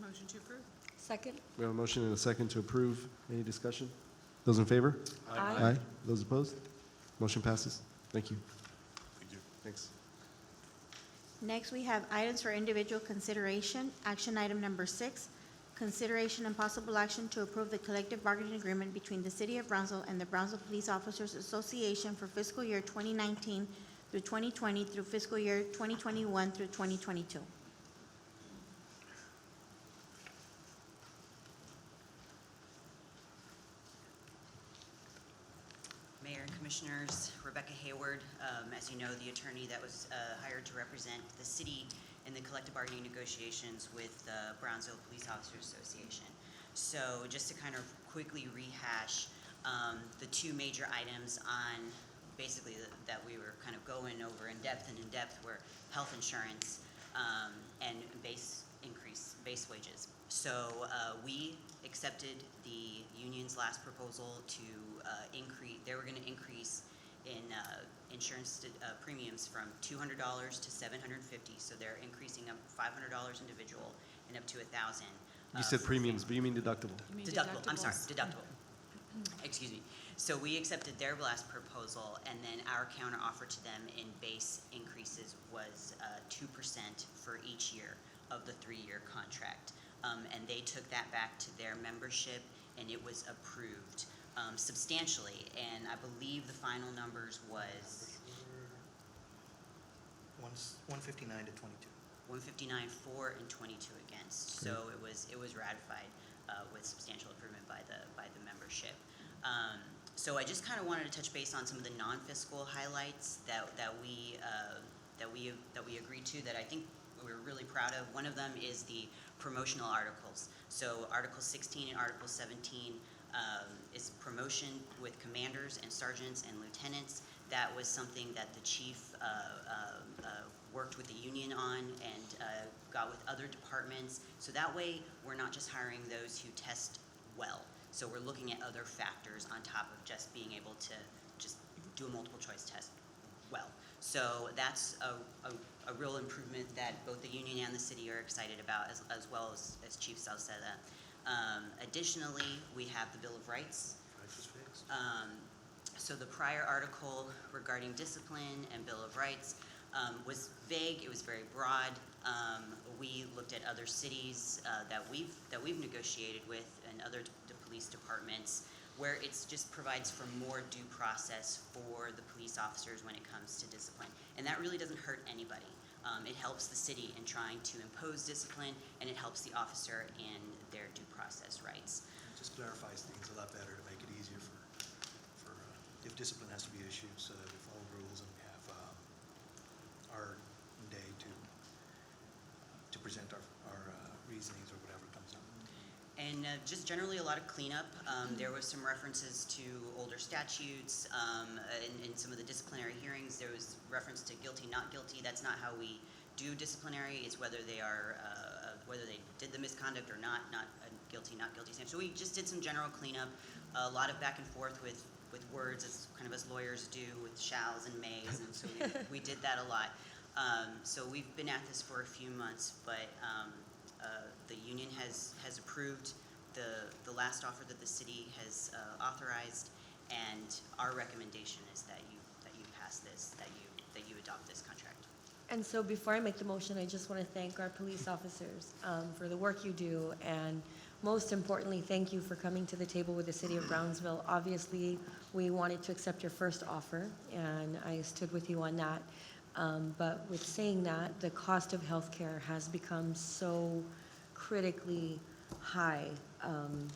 Motion to approve. Second? We have a motion and a second to approve. Any discussion? Those in favor? Aye. Those opposed? Motion passes. Thank you. Thank you. Thanks. Next, we have items for individual consideration. Action item number 6, consideration and possible action to approve the collective bargaining agreement between the City of Brownsville and the Brownsville Police Officers Association for fiscal year 2019 through 2020 through fiscal year 2021 through 2022. Mayor and Commissioners, Rebecca Hayward, as you know, the attorney that was hired to represent the city in the collective bargaining negotiations with the Brownsville Police Officers Association. So just to kind of quickly rehash the two major items on basically that we were kind of going over in depth were health insurance and base wages. So we accepted the union's last proposal to increase, they were going to increase in insurance premiums from $200 to $750, so they're increasing up $500 individual and up to $1,000. You said premiums, but you mean deductible? Deductible, I'm sorry, deductible. Excuse me. So we accepted their last proposal, and then our counter offer to them in base increases was 2% for each year of the 3-year contract. And they took that back to their membership, and it was approved substantially. And I believe the final numbers was 159 to 22. 159 for and 22 against. So it was ratified with substantial improvement by the membership. So I just kind of wanted to touch base on some of the non-fiscal highlights that we agreed to that I think we're really proud of. One of them is the promotional articles. So Article 16 and Article 17 is promotion with commanders and sergeants and lieutenants. That was something that the chief worked with the union on and got with other departments. So that way, we're not just hiring those who test well. So we're looking at other factors on top of just being able to just do a multiple choice test well. So that's a real improvement that both the union and the city are excited about, as well as Chief Salceda. Additionally, we have the Bill of Rights. So the prior article regarding discipline and Bill of Rights was vague, it was very broad. We looked at other cities that we've negotiated with and other police departments where it just provides for more due process for the police officers when it comes to discipline. And that really doesn't hurt anybody. It helps the city in trying to impose discipline, and it helps the officer in their due process rights. It just clarifies things a lot better to make it easier for if discipline has to be issued, so that we follow rules and we have our day to present our reasonings or whatever comes up. And just generally a lot of cleanup. There was some references to older statutes. In some of the disciplinary hearings, there was reference to guilty, not guilty. That's not how we do disciplinary. It's whether they are, whether they did the misconduct or not a guilty, not guilty statute. So we just did some general cleanup, a lot of back and forth with words, as kind of as lawyers do, with shalls and mays, and so we did that a lot. So we've been at this for a few months, but the union has approved the last offer that the city has authorized, and our recommendation is that you pass this, that you adopt this contract. And so before I make the motion, I just want to thank our police officers for the work you do, and most importantly, thank you for coming to the table with the City of Brownsville. Obviously, we wanted to accept your first offer, and I stood with you on that. But with saying that, the cost of healthcare has become so critically high,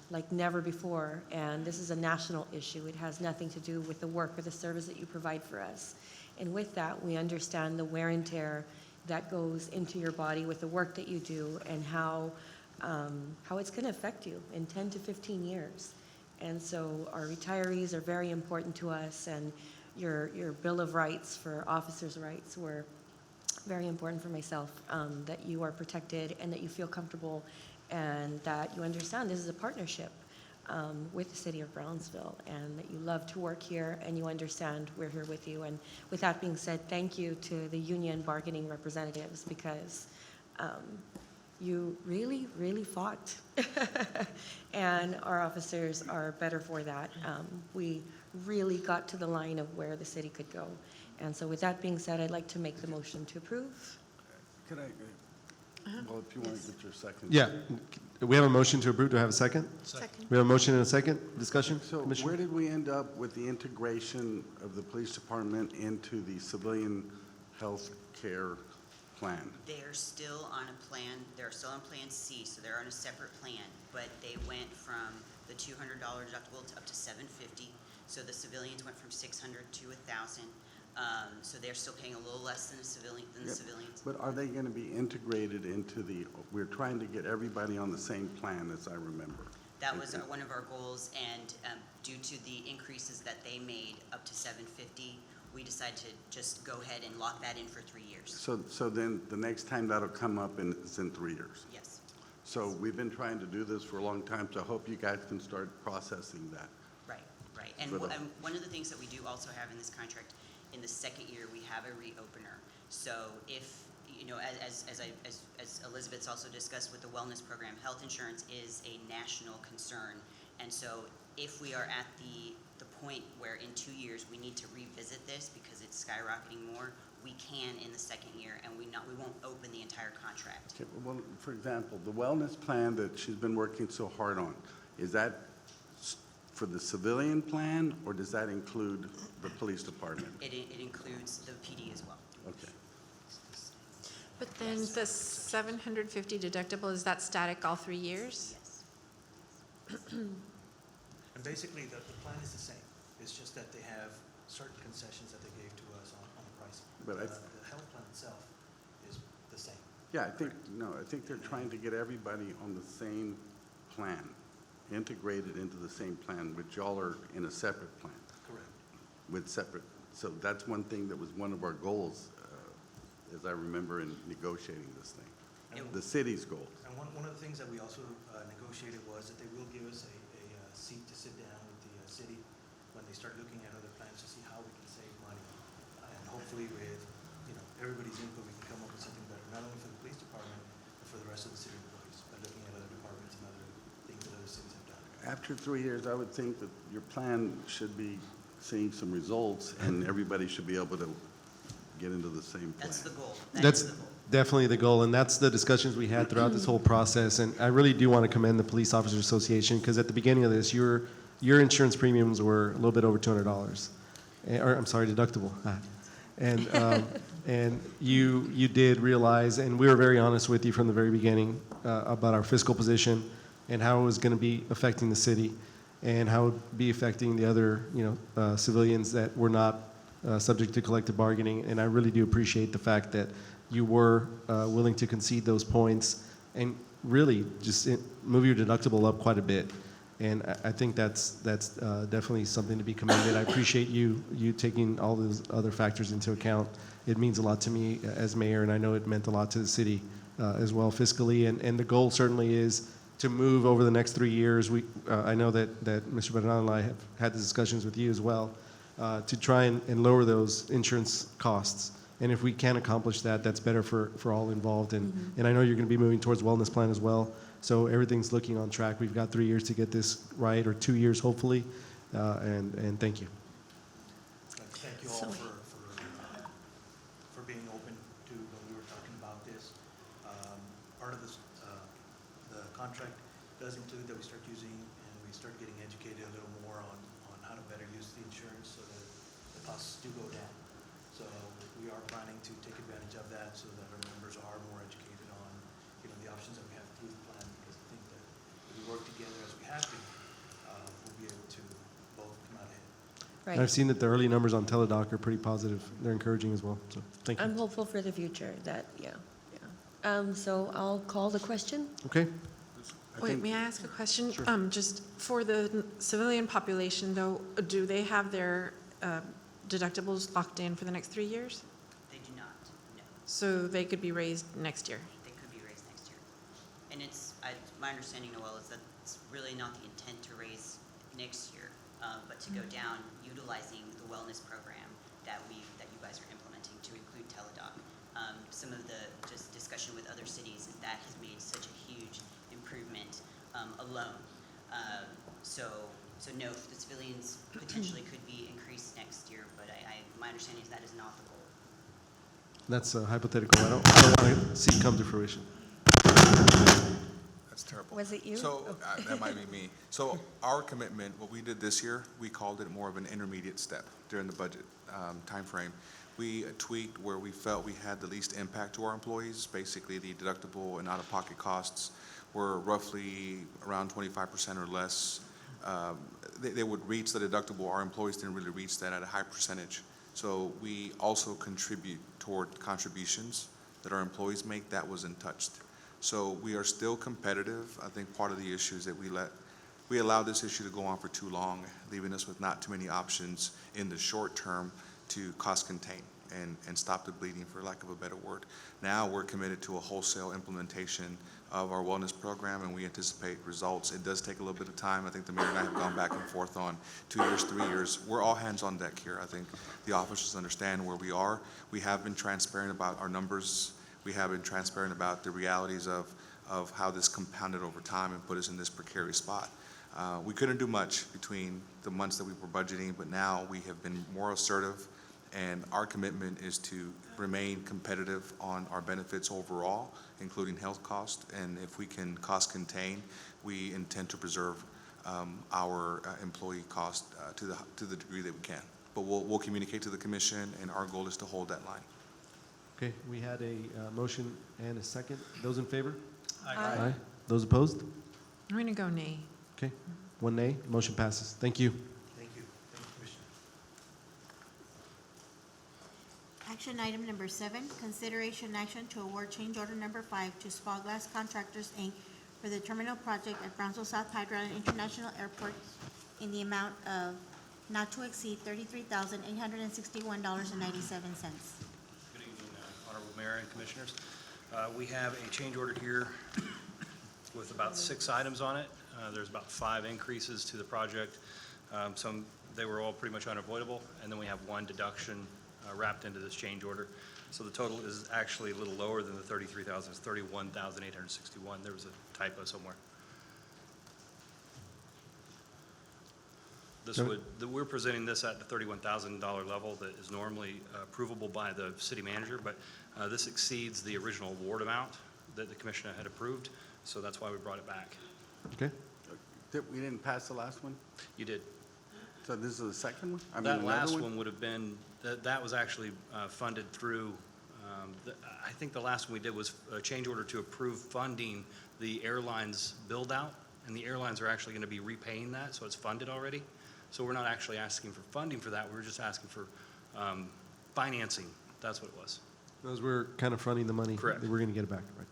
like never before, and this is a national issue. It has nothing to do with the work or the service that you provide for us. And with that, we understand the wear and tear that goes into your body with the work that you do, and how it's going to affect you in 10 to 15 years. And so our retirees are very important to us, and your Bill of Rights for officers' rights were very important for myself, that you are protected and that you feel comfortable and that you understand this is a partnership with the City of Brownsville, and that you love to work here and you understand we're here with you. And with that being said, thank you to the union bargaining representatives, because you really, really fought. And our officers are better for that. We really got to the line of where the city could go. And so with that being said, I'd like to make the motion to approve. Could I, well, if you want to get your second. Yeah, we have a motion to approve. Do I have a second? Second. We have a motion and a second. Discussion? So Commissioner? where did we end up with the integration of the police department into the civilian health care plan? They're still on a plan, they're still on Plan C, so they're on a separate plan, but they went from the $200 deductible to up to $750. So the civilians went from $600 to $1,000. So they're still paying a little less than the civilians. But are they going to be integrated into the, we're trying to get everybody on the same plan, as I remember. That was one of our goals, and due to the increases that they made up to $750, we decided to just go ahead and lock that in for 3 years. So then the next time that'll come up is in 3 years? Yes. So we've been trying to do this for a long time, so I hope you guys can start processing that. Right. And one of the things that we do also have in this contract, in the second year, we have a reopener. So if, you know, as Elizabeth's also discussed with the wellness program, health insurance is a national concern. And so if we are at the point where in 2 years we need to revisit this because it's skyrocketing more, we can in the second year, and we won't open the entire contract. Okay, well, for example, the wellness plan that she's been working so hard on, is that for the civilian plan, or does that include the police department? It includes the PD as well. Okay. But then the $750 deductible, is that static all 3 years? Yes. And basically, the plan is the same. It's just that they have certain concessions that they gave to us on the pricing. But The health plan itself is the same. Yeah, I think they're trying to get everybody on the same plan, integrated into the same plan, which y'all are in a separate plan. Correct. With separate, so that's one thing that was one of our goals, as I remember in negotiating this thing, the city's goals. And one of the things that we also negotiated was that they will give us a seat to sit down with the city when they start looking at other plans to see how we can save money and and hopefully with, everybody's input, we can come up with something better, not only for the police department, but for the rest of the city employees, by looking at other departments and other things that other cities have done. After 3 years, I would think that your plan should be seeing some results, and everybody should be able to get into the same plan. That's the goal. That's definitely the goal, and that's the discussions we had throughout this whole process. And I really do want to commend the Police Officers Association, because at the beginning of this, your insurance premiums were a little bit over $200, or I'm sorry, deductible. And you did realize, and we were very honest with you from the very beginning about our fiscal position and how it was going to be affecting the city, and how it would be affecting the other civilians that were not subject to collective bargaining. And I really do appreciate the fact that you were willing to concede those points and really just move your deductible up quite a bit. And I think that's definitely something to be commended. I appreciate you taking all those other factors into account. It means a lot to me as mayor, and I know it meant a lot to the city as well fiscally. And the goal certainly is to move over the next 3 years. I know that Mr. Bernal and I have had the discussions with you as well, to try and lower those insurance costs. And if we can accomplish that, that's better for all involved. And I know you're going to be moving towards wellness plan as well. So everything's looking on track. We've got 3 years to get this right, or 2 years hopefully. And thank you. Thank you all for being open to when we were talking about this. Part of this, the contract does include that we start using and we start getting educated a little more on how to better use the insurance so that the costs do go down. So we are planning to take advantage of that so that our members are more educated on, the options that we have through the plan, because I think that if we work together as we have been, we'll be able to both come out ahead. And I've seen that the early numbers on Teledoc are pretty positive. They're encouraging as well. So thank you. I'm hopeful for the future that, yeah. So I'll call the question. Okay. Wait, may I ask a question? Sure. Just for the civilian population, though, do they have their deductibles locked in for the next 3 years? They do not, no. So they could be raised next year? They could be raised next year. And my understanding, Noel, is that it's really not the intent to raise next year, but to go down utilizing the wellness program that you guys are implementing to include Teledoc. Some of the just discussion with other cities, that has made such a huge improvement alone. So no, the civilians potentially could be increased next year, but my understanding is that is not the goal. That's hypothetical. I don't want to see it come to fruition. That's terrible. Was it you? So that might be me. So our commitment, what we did this year, we called it more of an intermediate step during the budget timeframe. We tweaked where we felt we had the least impact to our employees. Basically, the deductible and out-of-pocket costs were roughly around 25% or less. They would reach the deductible. Our employees didn't really reach that at a high percentage. So we also contribute toward contributions that our employees make. That wasn't touched. So we are still competitive. I think part of the issue is that we allowed this issue to go on for too long, leaving us with not too many options in the short term to cost contain and stop the bleeding, for lack of a better word. Now we're committed to a wholesale implementation of our wellness program, and we anticipate results. It does take a little bit of time. I think the mayor and I have gone back and forth on 2 years, 3 years. We're all hands on deck here. I think the officers understand where we are. We have been transparent about our numbers. We have been transparent about the realities of how this compounded over time and put us in this precarious spot. We couldn't do much between the months that we were budgeting, but now we have been more assertive, and our commitment is to remain competitive on our benefits overall, including health costs. And if we can cost contain, we intend to preserve our employee cost to the degree that we can. But we'll communicate to the commission, and our goal is to hold that line. Okay, we had a motion and a second. Those in favor? Aye. Those opposed? I'm going to go nay. Okay, 1 nay. Motion passes. Thank you. Thank you. Thank you, Commissioner. Action item number 7, consideration action to award change order number 5 to Spa Glass Contractors, Inc. for the terminal project at Brownsville South Hydro International Airport in the amount of not to exceed $33,861.97. Good evening, Honorable Mayor and Commissioners. We have a change order here with about 6 items on it. There's about 5 increases to the project. They were all pretty much unavoidable, and then we have 1 deduction wrapped into this change order. So the total is actually a little lower than the 33,000, it's 31,861. There was a typo somewhere. This would, we're presenting this at the $31,000 level that is normally approvable by the city manager, but this exceeds the original award amount that the commissioner had approved, so that's why we brought it back. Okay. We didn't pass the last one? You did. So this is the second one? I mean, That another last one would have been, that was actually funded through, I think the last one we did was a change order to approve funding the airlines build-out, and the airlines are actually going to be repaying that, so it's funded already. So we're not actually asking for funding for that, we're just asking for financing. That's what it was. Those were kind of fronting the money. Correct. We're going to get it back, right?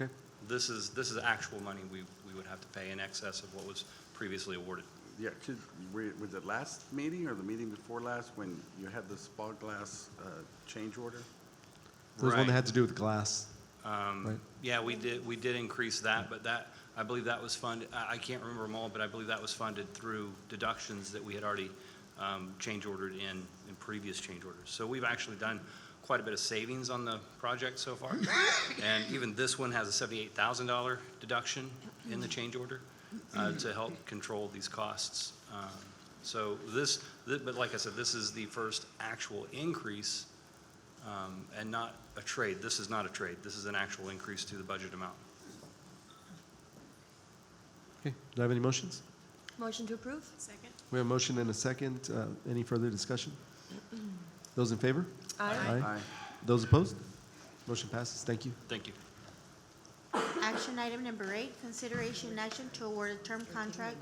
Okay. This is actual money we would have to pay in excess of what was previously awarded. Yeah, was it last meeting or the meeting before last when you had the spa glass change order? There was one that Right. had to do with glass. Right. Yeah, we did increase that, but that, I believe that was funded, I can't remember them all, but I believe that was funded through deductions that we had already change ordered in previous change orders. So we've actually done quite a bit of savings on the project so far. And even this one has a $78,000 deduction in the change order to help control these costs. So but like I said, this is the first actual increase and not a trade. This is not a trade. This is an actual increase to the budget amount. Okay. Do I have any motions? Motion to approve? Second. We have a motion and a second. Any further discussion? Those in favor? Aye. Aye. Those opposed? Motion passes. Thank you. Thank you. Action item number 8, consideration and action to award a term contract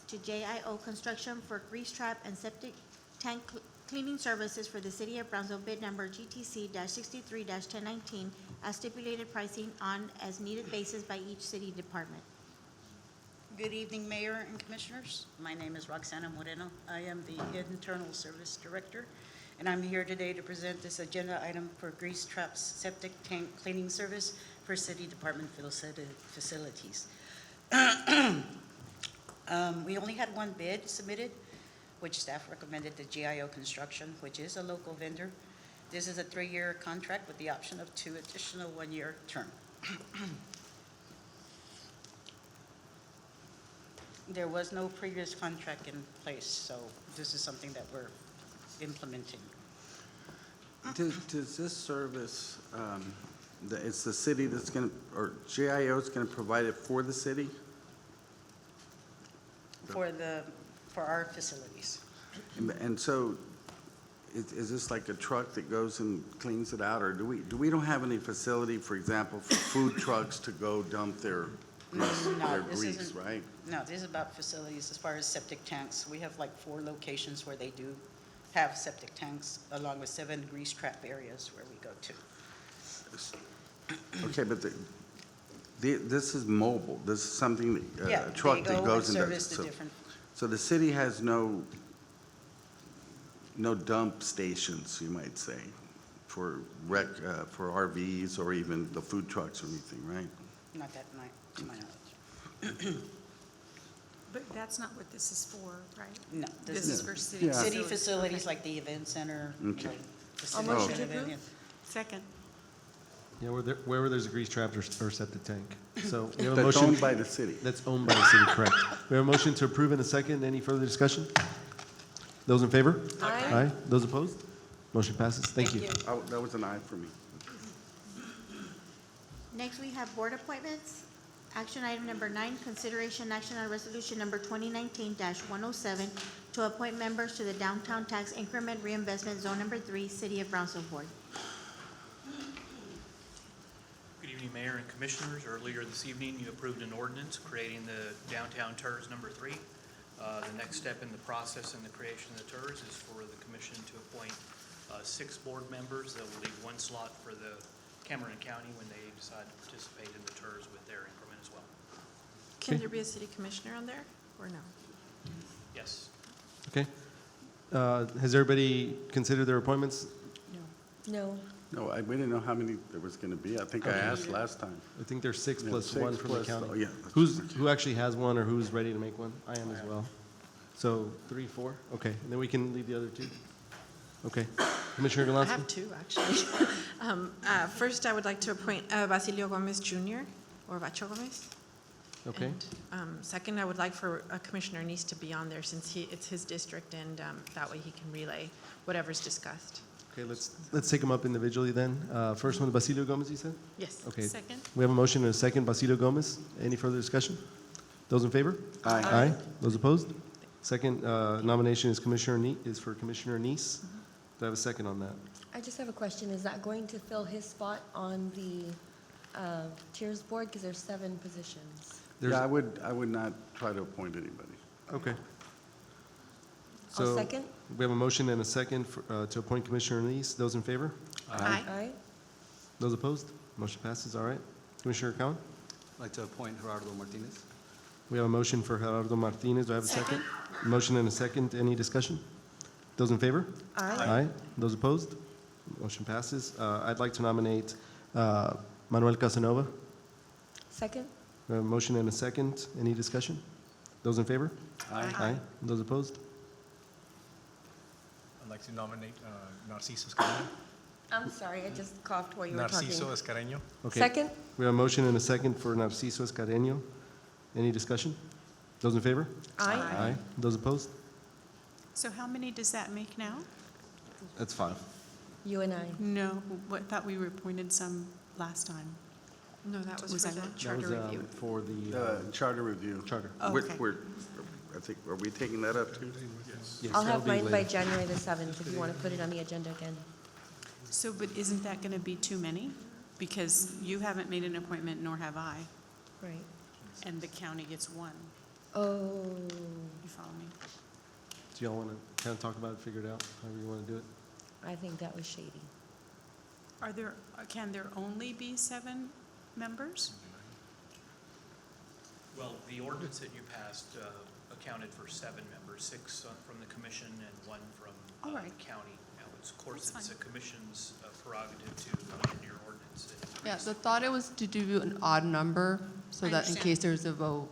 to JIO Construction for grease trap and septic tank cleaning services for the city of Brownsville, bid number GTC-63-1019, as stipulated pricing on as needed basis by each city department. Good evening, Mayor and Commissioners. My name is Roxana Moreno. I am the Internal Service Director, and I'm here today to present this agenda item for grease traps septic tank cleaning service for City Department facilities. We only had one bid submitted, which staff recommended to GIO Construction, which is a local vendor. This is a 3-year contract with the option of 2 additional 1-year term. There was no previous contract in place, so this is something that we're implementing. Does this service, it's the city that's going to, or GIO is going to provide it for the city? For our facilities. And so, is this like a truck that goes and cleans it out, or do we don't have any facility, for example, for food trucks to go dump their grease, right? No, this is about facilities as far as septic tanks. We have like 4 locations where they do have septic tanks, along with 7 grease trap areas where we go to. Okay, but this is mobile. This is something, Yeah, a truck they that go goes and and service does. the different. So the city has no dump stations, you might say, for RVs or even the food trucks or anything, right? Not that night, to my knowledge. But that's not what this is for, right? No. This is for city Yeah. City facilities. facilities like the event center. Okay. The I'll city motion to center, approve. yeah. Second. Yeah, wherever there's a grease trap or septic tank. So we have a That's motion. owned by the city. That's owned by the city, correct. We have a motion to approve in a second. Any further discussion? Those in favor? Aye. Aye. Those opposed? Motion passes. Thank you. Oh, that was an aye for me. Next, we have board appointments. Action item number 9, consideration and action on resolution number 2019-107 to appoint members to the Downtown Tax Increment Reinvestment Zone Number 3, City of Brownsville Board. Good evening, Mayor and Commissioners. Earlier this evening, you approved an ordinance creating the Downtown TERS Number 3. The next step in the process in the creation of the TERS is for the commission to appoint 6 board members. That will leave 1 slot for the Cameron County when they decide to participate in the TERS with their increment as well. Can there be a city commissioner on there, or no? Yes. Okay. Has everybody considered their appointments? No. No, we didn't know how many there was going to be. I think I asked last time. I think there's 6 Yeah, plus 6 1 from the plus- county. oh, yeah. Who actually has one or who's ready to make one? I am as well. So 3, 4? Okay, and then we can leave the other 2? Okay. Commissioner I Galansky? have two, actually. First, I would like to appoint Basilio Gomez Jr. or Bacho Gomez. Okay. And, second, I would like for Commissioner Neese to be on there since it's his district, and that way he can relay whatever's discussed. Okay, let's take them up individually then. First one, Basilio Gomez, you said? Yes. Okay. Second. We have a motion and a second, Basilio Gomez. Any further discussion? Those in favor? Aye. Aye. Those opposed? Second nomination is for Commissioner Neese. Do I have a second on that? I just have a question. Is that going to fill his spot on the Tiers Board? Because there's 7 positions. Yeah, I would not try to appoint anybody. Okay. I'll So second. we have a motion and a second to appoint Commissioner Neese. Those in favor? Aye. Those opposed? Motion passes. All right. Commissioner Cowan? I'd like to appoint Gerardo Martinez. We have a motion for Gerardo Martinez. Do I have a second? Motion and a second. Any discussion? Those in favor? Aye. Those opposed? Motion passes. I'd like to nominate Manuel Casanova. Second. We have a motion and a second. Any discussion? Those in favor? Aye. Those opposed? I'd like to nominate Narciso Escareño. I'm sorry, I just coughed while you were talking. Narciso Escareño. Okay. Second. We have a motion and a second for Narciso Escareño. Any discussion? Those in favor? Aye. Those opposed? So how many does that make now? That's 5. You and I. No, I thought we appointed some last time. No, that was Was for that the it? charter That was review. for the Charter review. charter. Oh, We're- okay. I think, are we taking that up too? Yes, I'll that'll have be mine by later. January the 7th if you want to put it on the agenda again. So, but isn't that going to be too many? Because you haven't made an appointment, nor have I, Right. and the county gets 1. Oh, You follow me? Do y'all want to kind of talk about it, figure it out, however you want to do it? I think that was shady. Can there only be 7 members? Well, the ordinance that you passed accounted for 7 members, 6 from the commission and 1 from All the right. county. Now, of course, That's it's a fine. commission's prerogative to amend your ordinance. Yeah, the thought it was to do an odd number, so I that in understand. case there's a vote,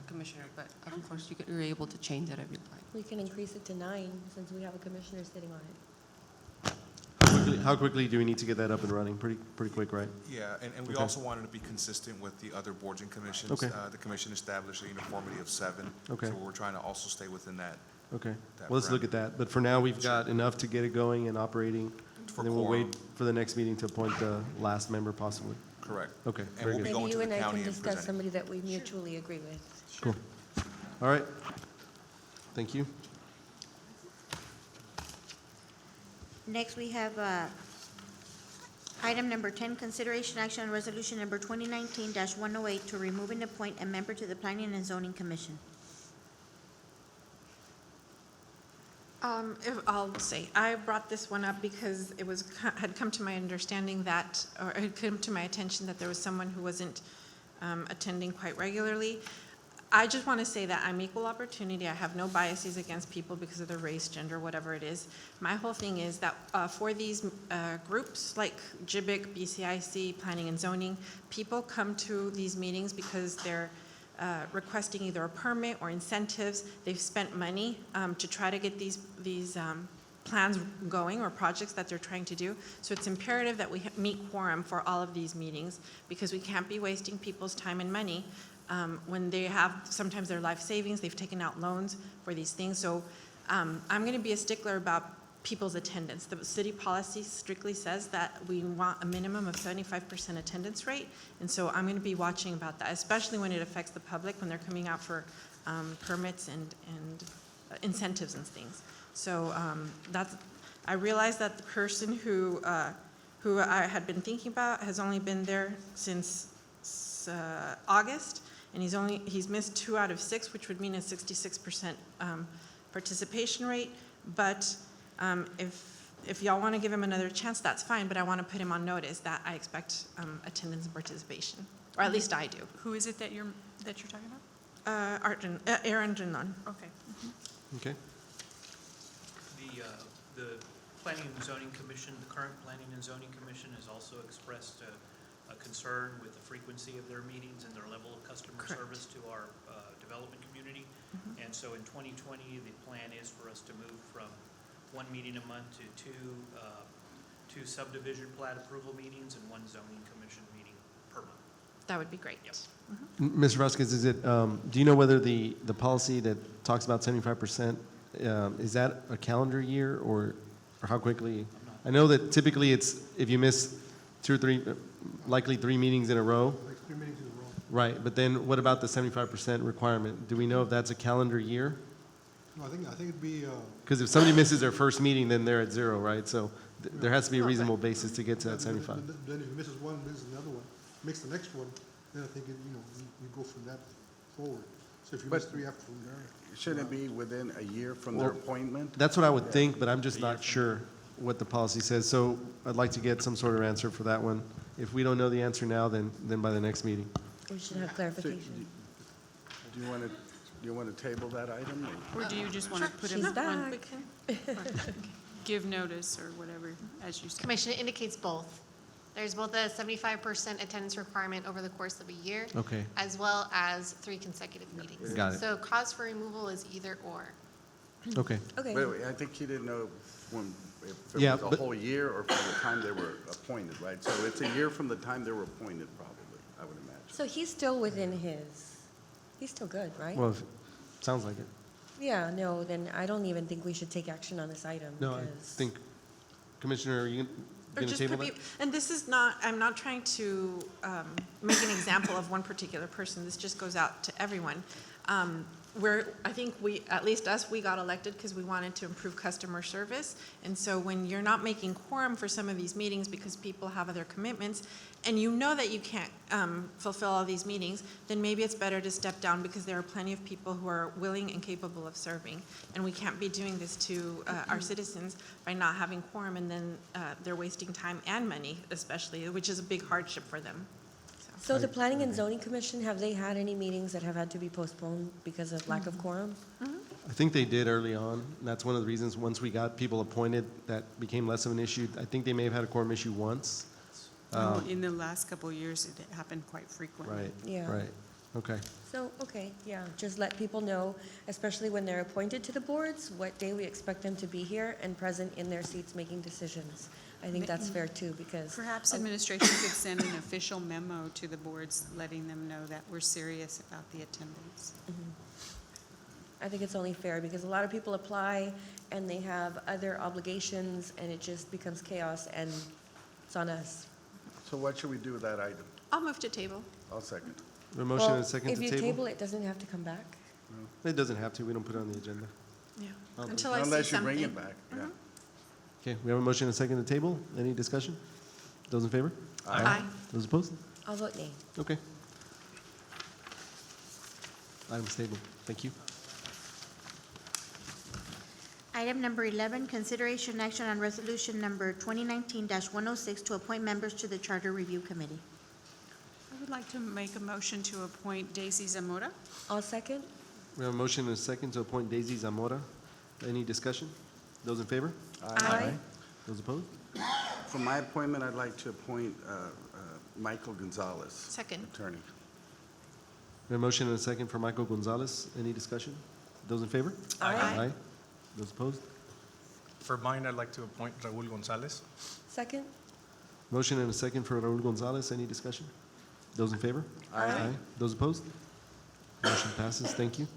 Commissioner, but of course, you're able to change that if you'd like. We can increase it to 9 since we have a commissioner sitting on it. How quickly do we need to get that up and running? Pretty quick, right? Yeah, and we Okay. also wanted to be consistent with the other boards and commissions. Okay. The commission established a uniformity of 7. Okay. So we're trying to also stay within that. Okay, That well, let's look at that. But for now, we've got enough to get it going and operating. For And then we'll quorum. wait for the next meeting to appoint the last member possibly. Correct. Okay, And very we'll be good. going Maybe to you the and I county can and discuss presenting. somebody that we mutually agree with. Cool. All right. Thank you. Next, we have item number 10, consideration action on resolution number 2019-108 to remove and appoint a member to the Planning and Zoning Commission. I'll say, I brought this one up because it had come to my understanding that, or it had come to my attention that there was someone who wasn't attending quite regularly. I just want to say that I'm equal opportunity. I have no biases against people because of their race, gender, whatever it is. My whole thing is that for these groups like JBIC, BCIC, Planning and Zoning, people come to these meetings because they're requesting either a permit or incentives. They've spent money to try to get these plans going or projects that they're trying to do. So it's imperative that we meet quorum for all of these meetings because we can't be wasting people's time and money when they have sometimes their life savings, they've taken out loans for these things. So I'm going to be a stickler about people's attendance. The city policy strictly says that we want a minimum of 75% attendance rate, and so I'm going to be watching about that, especially when it affects the public, when they're coming out for permits and incentives and things. So I realize that the person who I had been thinking about has only been there since August, and he's missed 2 out of 6, which would mean a 66% participation rate. But if y'all want to give him another chance, that's fine, but I want to put him on notice that I expect attendance and participation, or at least I do. Who is it that you're talking about? Aaron Rendon. Okay. Okay. The Planning and Zoning Commission, the current Planning and Zoning Commission has also expressed a concern with the frequency of their meetings and their level of customer Correct. service to our development community. And so in 2020, the plan is for us to move from one meeting a month to two subdivision plat approval meetings and one zoning commission meeting per month. That would be great. Mr. Vasquez, is it, do you know whether the policy that talks about 75%, is that a calendar year or how quickly? I know that typically it's, if you miss 2 or 3, likely 3 meetings in a row. Like 3 meetings in a row. Right, but then what about the 75% requirement? Do we know if that's a calendar year? No, I think it'd be, Because if somebody misses their first meeting, then they're at 0, right? So there has to be a reasonable basis to get to that 75. then if he misses one, misses another one, makes the next one, then I think, you go from that forward. So if you miss But- 3 after from there. Shouldn't it be within a year from their Well, appointment? That's what I would think, but I'm just not sure what the policy says. So I'd like to get some sort of answer for that one. If we don't know the answer now, then by the next meeting. We should have So, clarification. Do you want to table that item? Or do you just want to put She's it on, back. give notice or whatever, as you said? Commission, it indicates both. There's both a 75% attendance requirement over the course of a year, Okay. as well as 3 consecutive meetings. Got it. So cause for removal is either or. Okay. Okay. Wait, I think he didn't know if it Yeah, was a but- whole year or from the time they were appointed, right? So it's a year from the time they were appointed, probably, I would imagine. So he's still within he's still good, right? Well, sounds like it. Yeah, no, then I don't even think we should take action on this item. No, I because- think, Commissioner, are you Or going to just table put that? peop- And this is not, I'm not trying to make an example of one particular person. This just goes out to everyone. I think at least us, we got elected because we wanted to improve customer service. And so when you're not making quorum for some of these meetings because people have other commitments, and you know that you can't fulfill all these meetings, then maybe it's better to step down because there are plenty of people who are willing and capable of serving. And we can't be doing this to our citizens by not having quorum, and then they're wasting time and money especially, which is a big hardship for them. So the Planning and Zoning Commission, have they had any meetings that have had to be postponed because of lack of quorum? I think they did early on. And that's one of the reasons, once we got people appointed, that became less of an issue. I think they may have had a quorum issue once. In the last couple of years, it happened quite frequently. Right, Yeah. right. Okay. So, okay, yeah, just let people know, especially when they're appointed to the boards, what day we expect them to be here and present in their seats making decisions. I think that's fair too, because. Perhaps administration could send an official memo to the boards letting them know that we're serious about the attendance. I think it's only fair because a lot of people apply and they have other obligations and it just becomes chaos and it's on us. So what should we do with that item? I'll move to table. I'll second. A motion and Well, a second to If you table? table, it doesn't have to come back. It doesn't have to. We don't put it on the agenda. Yeah. Okay. Until I see Unless you something. bring it back, yeah. Okay, we have a motion and a second to table. Any discussion? Those in favor? Aye. Those opposed? I'll vote nay. Okay. Item's tabled. Thank you. Item number 11, consideration and action on resolution number 2019-106 to appoint members to the Charter Review Committee. I would like to make a motion to appoint Daisy Zamora. I'll second. We have a motion and a second to appoint Daisy Zamora. Any discussion? Those in favor? Aye. Those opposed? For my appointment, I'd like to appoint Michael Gonzalez. Second. Attorney. We have a motion and a second for Michael Gonzalez. Any discussion? Those in favor? Aye. Those opposed? For mine, I'd like to appoint Raul Gonzalez. Second. Motion and a second for Raul Gonzalez. Any discussion? Those in favor? Aye. Those opposed? Motion passes. Thank you.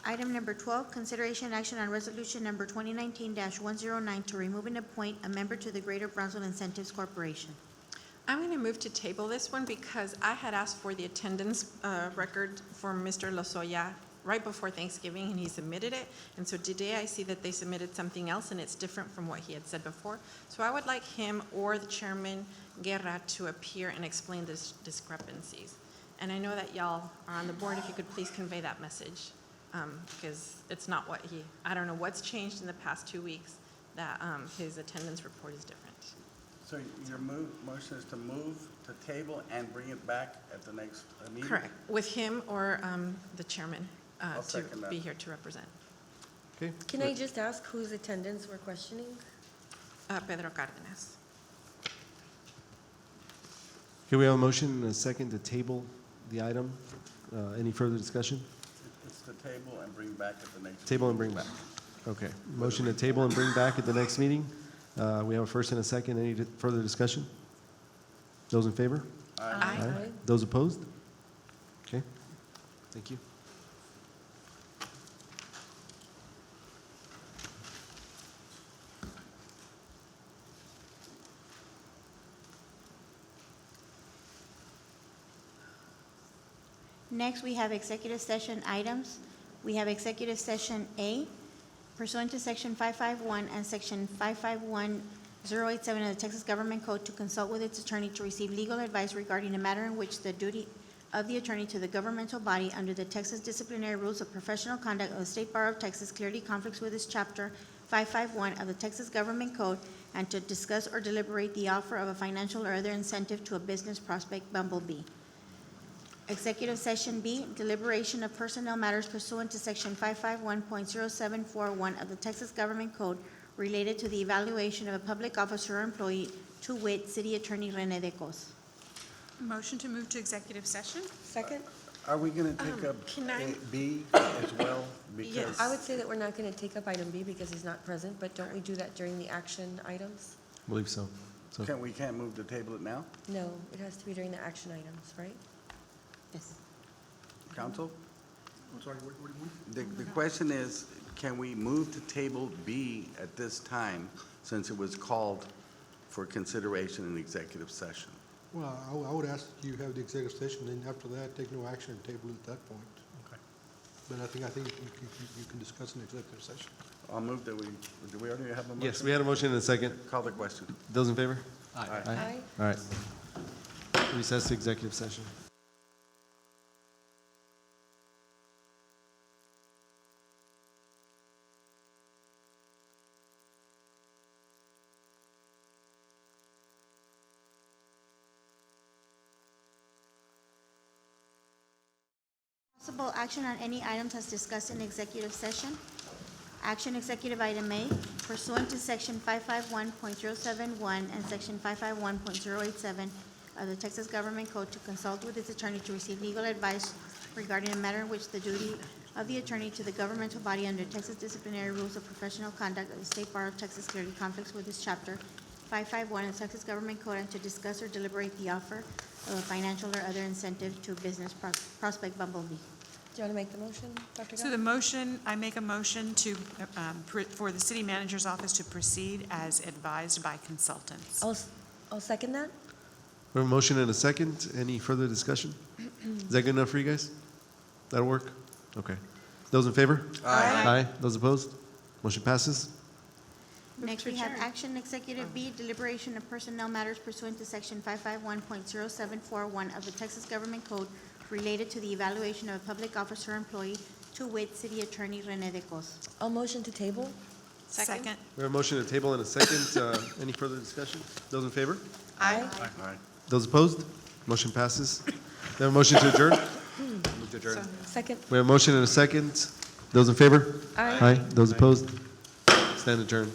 Item number 12, consideration and action on resolution number 2019-109 to remove and appoint a member to the Greater Brownsville Incentives Corporation. I'm going to move to table this one because I had asked for the attendance record for Mr. Lozoya right before Thanksgiving, and he submitted it. And so today I see that they submitted something else, and it's different from what he had said before. So I would like him or the Chairman Guerra to appear and explain the discrepancies. And I know that y'all are on the board, if you could please convey that message, because it's not what I don't know what's changed in the past 2 weeks, that his attendance report is different. So your motion is to move to table and bring it back at the next meeting? Correct, with him or the chairman I'll to second that. be here to represent. Okay. Can I just ask whose attendance we're questioning? Pedro Cardenas. Okay, we have a motion and a second to table the item. Any further discussion? It's the table and bring back at the next. Table and bring back. Okay. Motion to table and bring back at the next meeting. We have a first and a second. Any further discussion? Those in favor? Aye. Those opposed? Okay. Thank you. Next, we have executive session items. We have executive session A pursuant to Section 551 and Section 551087 of the Texas Government Code to consult with its attorney to receive legal advice regarding a matter in which the duty of the attorney to the governmental body under the Texas Disciplinary Rules of Professional Conduct of the State Bar of Texas clearly conflicts with its Chapter 551 of the Texas Government Code, and to discuss or deliberate the offer of a financial or other incentive to a business prospect, Bumblebee. Executive session B, deliberation of personnel matters pursuant to Section 551.0741 of the Texas Government Code related to the evaluation of a public officer or employee, to wit, City Attorney Rene De Cos. Motion to move to executive session? Second? Are we going to take up can I- B as well? Because I would say that we're not going to take up item B because he's not present, but don't we do that during the action items? I believe so. So, we can't move to table it now? No, it has to be during the action items, right? Yes. Counsel? I'm sorry, what do you mean? The question is, can we move to table B at this time since it was called for consideration in executive session? Well, I would ask you have the executive session, then after that, take no action and table it at that point. Okay. But I think you can discuss in executive session. I'll move that do we already have a motion? yes, we had a motion and a second. Call the question. Those in favor? Aye. Aye. All right. Recess to executive session. Possible action on any items as discussed in executive session. Action executive item A pursuant to Section 551.071 and Section 551.087 of the Texas Government Code to consult with its attorney to receive legal advice regarding a matter in which the duty of the attorney to the governmental body under Texas Disciplinary Rules of Professional Conduct of the State Bar of Texas clearly conflicts with its Chapter 551 of the Texas Government Code, and to discuss or deliberate the offer of a financial or other incentive to a business prospect, Bumblebee. Do you want to make the motion, Dr. So Gao? the motion, I make a motion to, for the city manager's office to proceed as advised by consultants. I'll second that. We have a motion and a second. Any further discussion? Is that good enough for you guys? That'll work? Okay. Those in favor? Aye. Aye. Those opposed? Motion passes. Next, we have action executive B, deliberation of personnel matters pursuant to Section 551.0741 of the Texas Government Code related to the evaluation of a public officer or employee, to wit, City Attorney Rene De Cos. I'll motion to table. Second. We have a motion to table and a second. Any further discussion? Those in favor? Aye. Aye. Those opposed? Motion passes. We have a motion to adjourn. Move to adjourn. Second. We have a motion and a second. Those in favor? Aye. Aye. Those opposed? Stand adjourned.